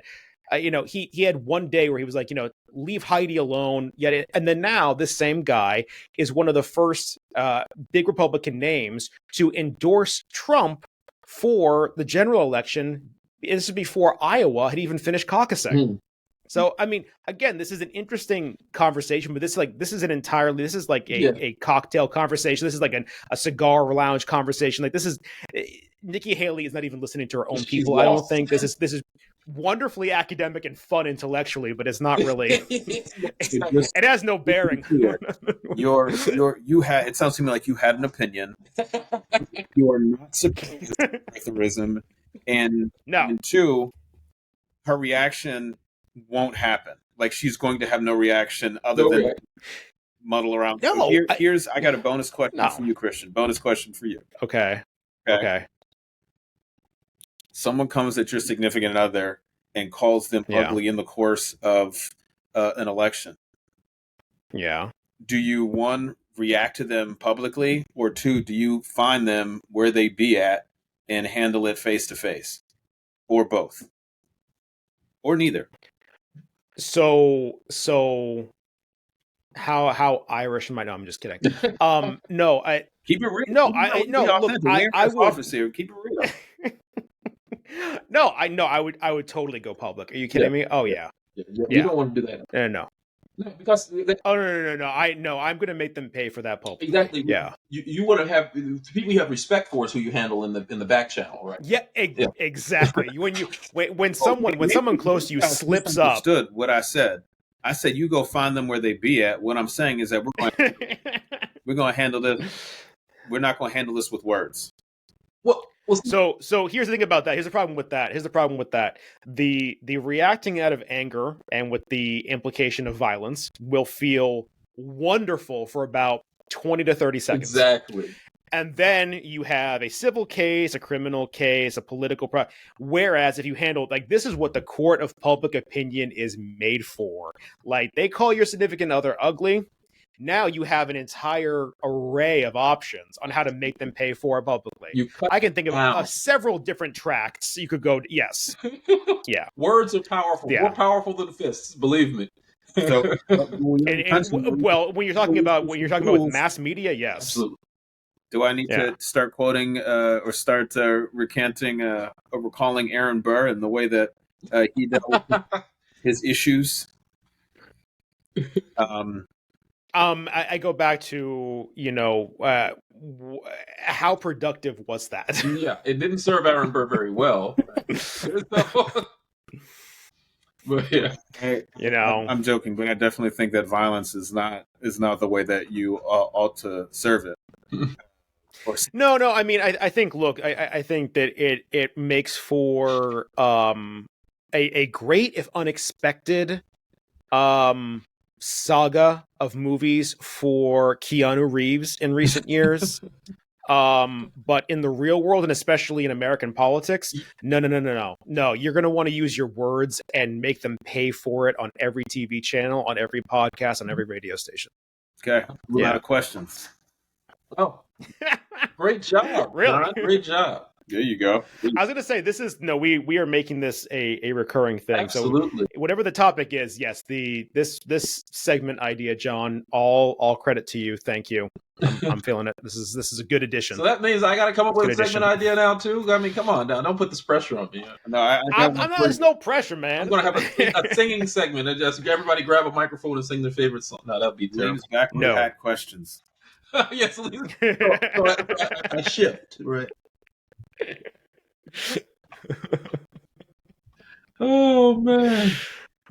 He had one day where he was like, leave Heidi alone. And then now this same guy is one of the first big Republican names to endorse Trump for the general election. This is before Iowa had even finished caucusing. So, I mean, again, this is an interesting conversation, but this is like a cocktail conversation. This is like a cigar lounge conversation. Like Nikki Haley is not even listening to her own people. I don't think this is wonderfully academic and fun intellectually, but it's not really. It has no bearing. It sounds to me like you had an opinion. You are not supporting authoritarianism, and two, her reaction won't happen. Like she's going to have no reaction other than muddle around. No, so I got a bonus question for you, Christian. Bonus question for you. Okay. someone comes at your significant other and calls them ugly in the course of an election. Yeah. Do you, one, react to them publicly, or two, do you find them where they be at and handle it face to face, or both, or neither? So how Irish am I? No, I'm just kidding. No, keep it real. No, look, I would office here. Keep it real. No, I would totally go public. Are you kidding me? Oh yeah. You don't want to do that. No. No, because No. I'm going to make them pay for that publicly. Exactly. Yeah. You want to have people you have respect for is who you handle in the back channel, right? Yeah. Exactly. when someone close to you slips up. Understood what I said. I said you go find them where they be at. What I'm saying is that we're going to handle this. We're not going to handle this with words. Well, so here's the thing about that. Here's the problem with that. The reacting out of anger and with the implication of violence will feel wonderful for about 20 to 30 seconds. Exactly. And then you have a civil case, a criminal case, a political whereas if you handle, like, this is what the court of public opinion is made for. Like, they call your significant other ugly. Now you have an entire array of options on how to make them pay for it publicly. I can think of several different tracts you could go. Yes, yeah. Words are powerful. More powerful than fists. Believe me. So, when you're talking about with mass media, yes. Absolutely. Do I need to start quoting or start recanting or recalling Aaron Burr and the way that he dealt with his issues? I go back to, how productive was that? Yeah, it didn't serve Aaron Burr very well. But yeah, I'm joking, but I definitely think that violence is not the way that you ought to serve it. No. I mean, I think. Look, I think that it makes for a great, if unexpected, saga of movies for Keanu Reeves in recent years. But in the real world, and especially in American politics, no. You're going to want to use your words and make them pay for it on every TV channel, on every podcast, on every radio station. Okay. A lot of questions. Oh, great job. Really? John. Great job. There you go. I was going to say, we are making this a recurring thing. Absolutely. So whatever the topic is, yes, this segment idea, John, all credit to you. Thank you. I'm feeling it. This is a good addition. So that means I got to come up with a segment idea now too. I mean, come on now, don't put this pressure on me. No, I'm not. There's no pressure, man. I'm going to have a singing segment and just everybody grab a microphone and sing their favorite song. No, that'd be terrible. Back when we had questions. Yes, so I shift right. Oh man!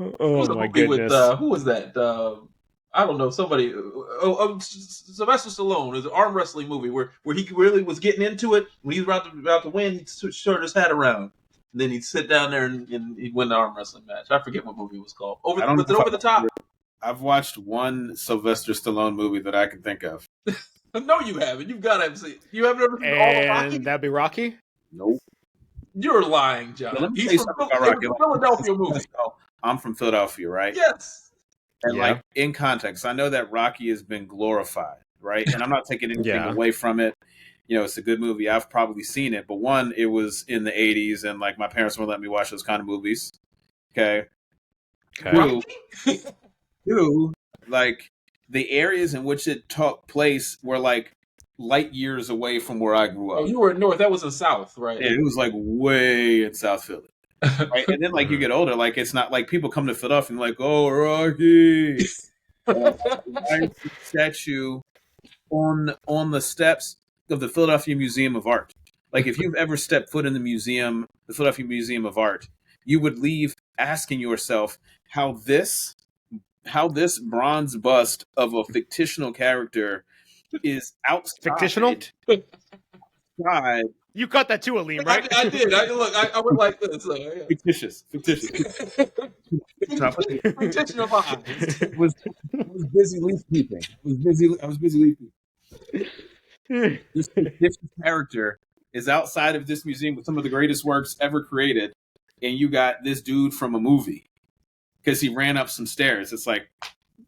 Oh my goodness! Who was that? I don't know. Somebody. Sylvester Stallone. It was an arm wrestling movie where he really was getting into it. When he was about to win, he'd turn his hat around, and then he'd sit down there and he'd win the arm wrestling match. I forget what movie it was called. Over the Top. I've watched one Sylvester Stallone movie that I can think of. No, you haven't. You've got to have seen. You haven't ever seen all of Rocky? That'd be Rocky? Nope. You're lying, John. He's from Philadelphia movie. I'm from Philadelphia, right? Yes. And like in context, I know that Rocky has been glorified, right? And I'm not taking anything away from it. It's a good movie. I've probably seen it, but one, it was in the 80s, and like my parents won't let me watch those kind of movies. Okay. Two, like the areas in which it took place were like light years away from where I grew up. Oh, you were in North. That was in South, right? Yeah, it was like way in South Philly. Right? And then like you get older, like it's not like people come to Philadelphia and like, oh, Rocky. Statue on the steps of the Philadelphia Museum of Art. Like if you've ever stepped foot in the Philadelphia Museum of Art, you would leave asking yourself how this bronze bust of a fictional character is outside. Fictional? Outside. You cut that too, Aleem, right? I did. I went like this. Fictitious. Fictional vibes. Was busy leaf peeping. I was busy leaf peeping. This fictitious character is outside of this museum with some of the greatest works ever created, and you got this dude from a movie because he ran up some stairs. It's like,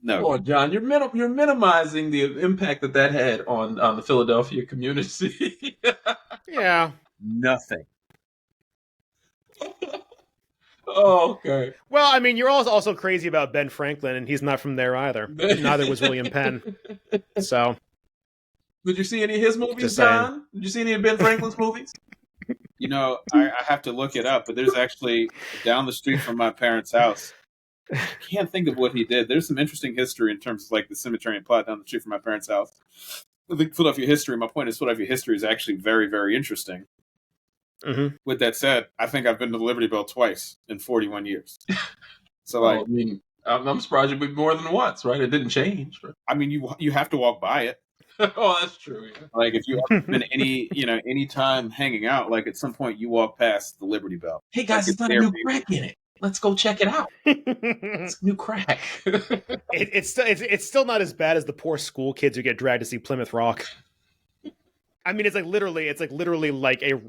no. Oh, John, you're minimizing the impact that had on the Philadelphia community. Yeah. Nothing. Oh, okay. Well, I mean, you're also crazy about Ben Franklin, and he's not from there either. Neither was William Penn. So, did you see any of his movies, John? Did you see any of Ben Franklin's movies? You know, I have to look it up, but there's actually down the street from my parents' house. I can't think of what he did. There's some interesting history in terms of like the cemetery and plot down the street from my parents' house. The Philadelphia history. My point is, Philadelphia history is actually very, very interesting. Mm-hmm. With that said, I think I've been to the Liberty Bell twice in 41 years. So, I mean, I'm surprised you've been more than once, right? It didn't change. Right? I mean, you have to walk by it. Oh, that's true. Yeah. Like if you have been any time hanging out, like at some point you walk past the Liberty Bell. Hey guys, it's got a new crack in it. Let's go check it out. It's new crack. It's still not as bad as the poor school kids who get dragged to see Plymouth Rock. I mean, it's literally like a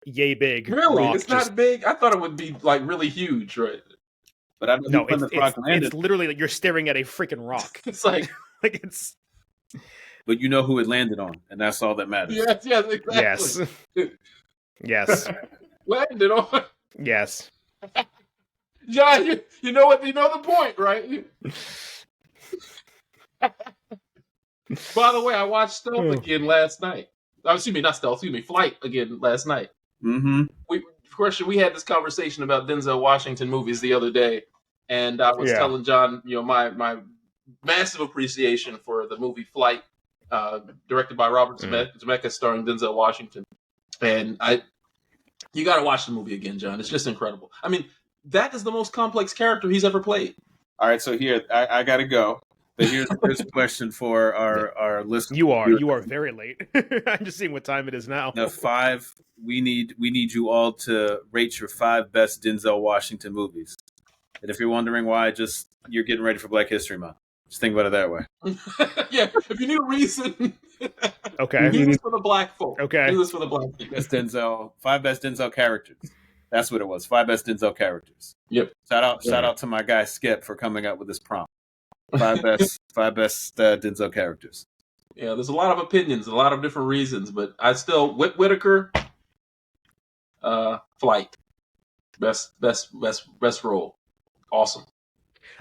yay big. Really, rock it's not big. I thought it would be like really huge, right? But I know it's literally like you're staring at a freaking rock. It's like it's. But you know who it landed on, and that's all that matters. Yes, exactly. Yes. Landed on. Yes. John, you know what? You know the point, right? By the way, I watched Stealth again last night. Excuse me, not Stealth. Excuse me, Flight again last night. Mm-hmm. We had this conversation about Denzel Washington movies the other day, and I was telling John, my massive appreciation for the movie Flight, directed by Robert Zemeckis, starring Denzel Washington. And you got to watch the movie again, John. It's just incredible. I mean, that is the most complex character he's ever played. All right, so here I got to go. But here's a question for our listeners. You are very late. I'm just seeing what time it is now. Now, 5. We need you all to rate your 5 best Denzel Washington movies. And if you're wondering why, you're getting ready for Black History Month. Just think about it that way. Yeah, if you need a reason. Okay. Do this for the black folk. Okay. Do this for the black people. 5 best Denzel characters. That's what it was. 5 best Denzel characters. Yep. Shout out to my guy Skip for coming up with this prompt. 5 best Denzel characters. Yeah, there's a lot of opinions, a lot of different reasons, but I still Whitaker, Flight, best role, awesome.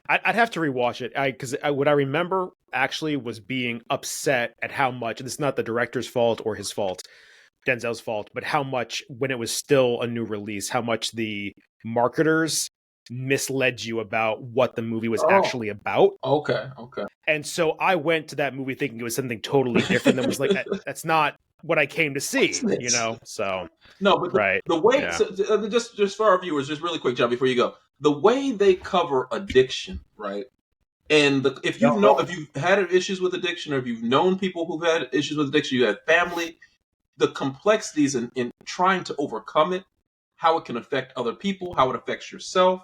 I'd have to rewatch it because what I remember actually was being upset at how much, and it's not the director's fault or his fault, Denzel's fault, but how much when it was still a new release, how much the marketers misled you about what the movie was actually about. Okay. And so I went to that movie thinking it was something totally different. That was like, that's not what I came to see, So no, but the way just for our viewers, just really quick, John, before you go, the way they cover addiction, right? And if you've had issues with addiction, or if you've known people who've had issues with addiction, you have family, the complexities in trying to overcome it, how it can affect other people, how it affects yourself,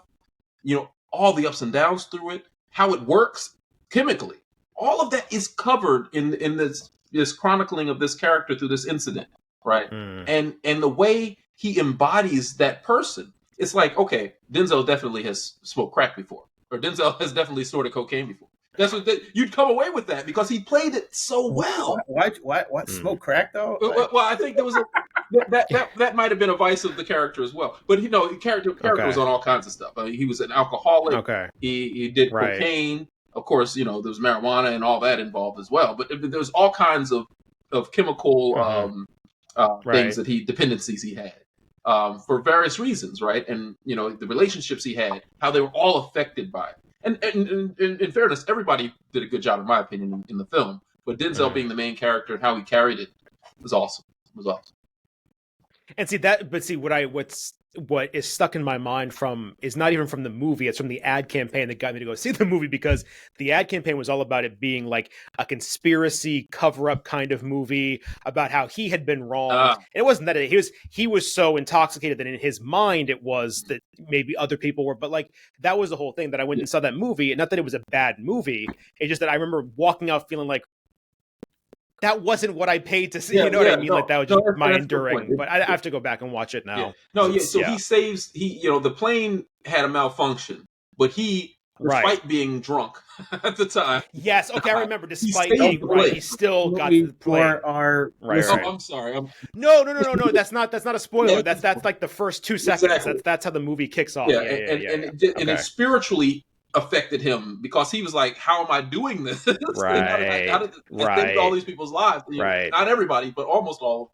all the ups and downs through it, how it works chemically. All of that is covered in this chronicling of this character through this incident, right? And the way he embodies that person, it's like, okay, Denzel definitely has smoked crack before, or Denzel has definitely snorted cocaine before. That's what you'd come away with that because he played it so well. Why smoke crack though? Well, I think there was that might have been a vice of the character as well. But character was on all kinds of stuff. I mean, he was an alcoholic. Okay, he did cocaine. Of course, there was marijuana and all that involved as well. But there was all kinds of chemical things dependencies he had for various reasons, right? And the relationships he had, how they were all affected by it. And in fairness, everybody did a good job, in my opinion, in the film. But Denzel being the main character and how he carried it was awesome. It was awesome. And what is stuck in my mind is not even from the movie, it's from the ad campaign that got me to go see the movie, because the ad campaign was all about it being like a conspiracy cover-up kind of movie about how he had been wronged. And it wasn't that he was so intoxicated that in his mind it was that maybe other people were, but like that was the whole thing that I went and saw that movie. And not that it was a bad movie, it's just that I remember walking out feeling like, that wasn't what I paid to see. You know what I mean? Like that was just my enduring. But I have to go back and watch it now. So he saves. The plane had a malfunction, but despite being drunk at the time. Yes, okay, I remember. Despite being right, he still got the plane. Right. I'm sorry. No. That's not a spoiler. That's like the first 2 seconds. Exactly. That's how the movie kicks off. And it spiritually affected him because he was like, "How am I doing this? Right. How did I saved all these people's lives? Right. Not everybody, but almost all."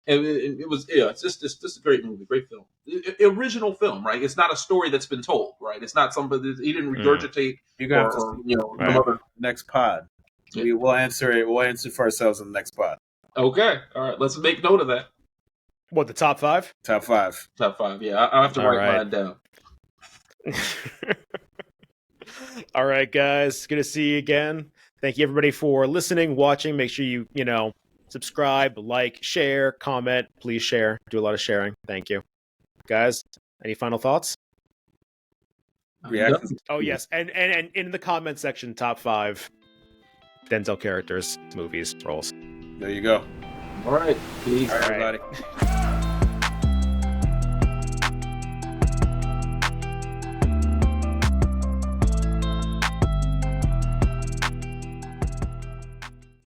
And it was it's just a great movie, great film, original film, right? It's not a story that's been told, right? It's not somebody he didn't regurgitate. You got some other next pod. We'll answer it. We'll answer for ourselves in the next pod. Okay, all right. Let's make note of that. What, the top 5? Top 5. Top 5. Yeah, I'll have to write mine down. All right, guys. Good to see you again. Thank you, everybody, for listening, watching. Make sure you subscribe, like, share, comment. Please share. Do a lot of sharing. Thank you. Guys, any final thoughts? Reactions. Oh, yes. And in the comment section, top 5 Denzel characters, movies, roles. There you go. All right. Peace. All right, everybody.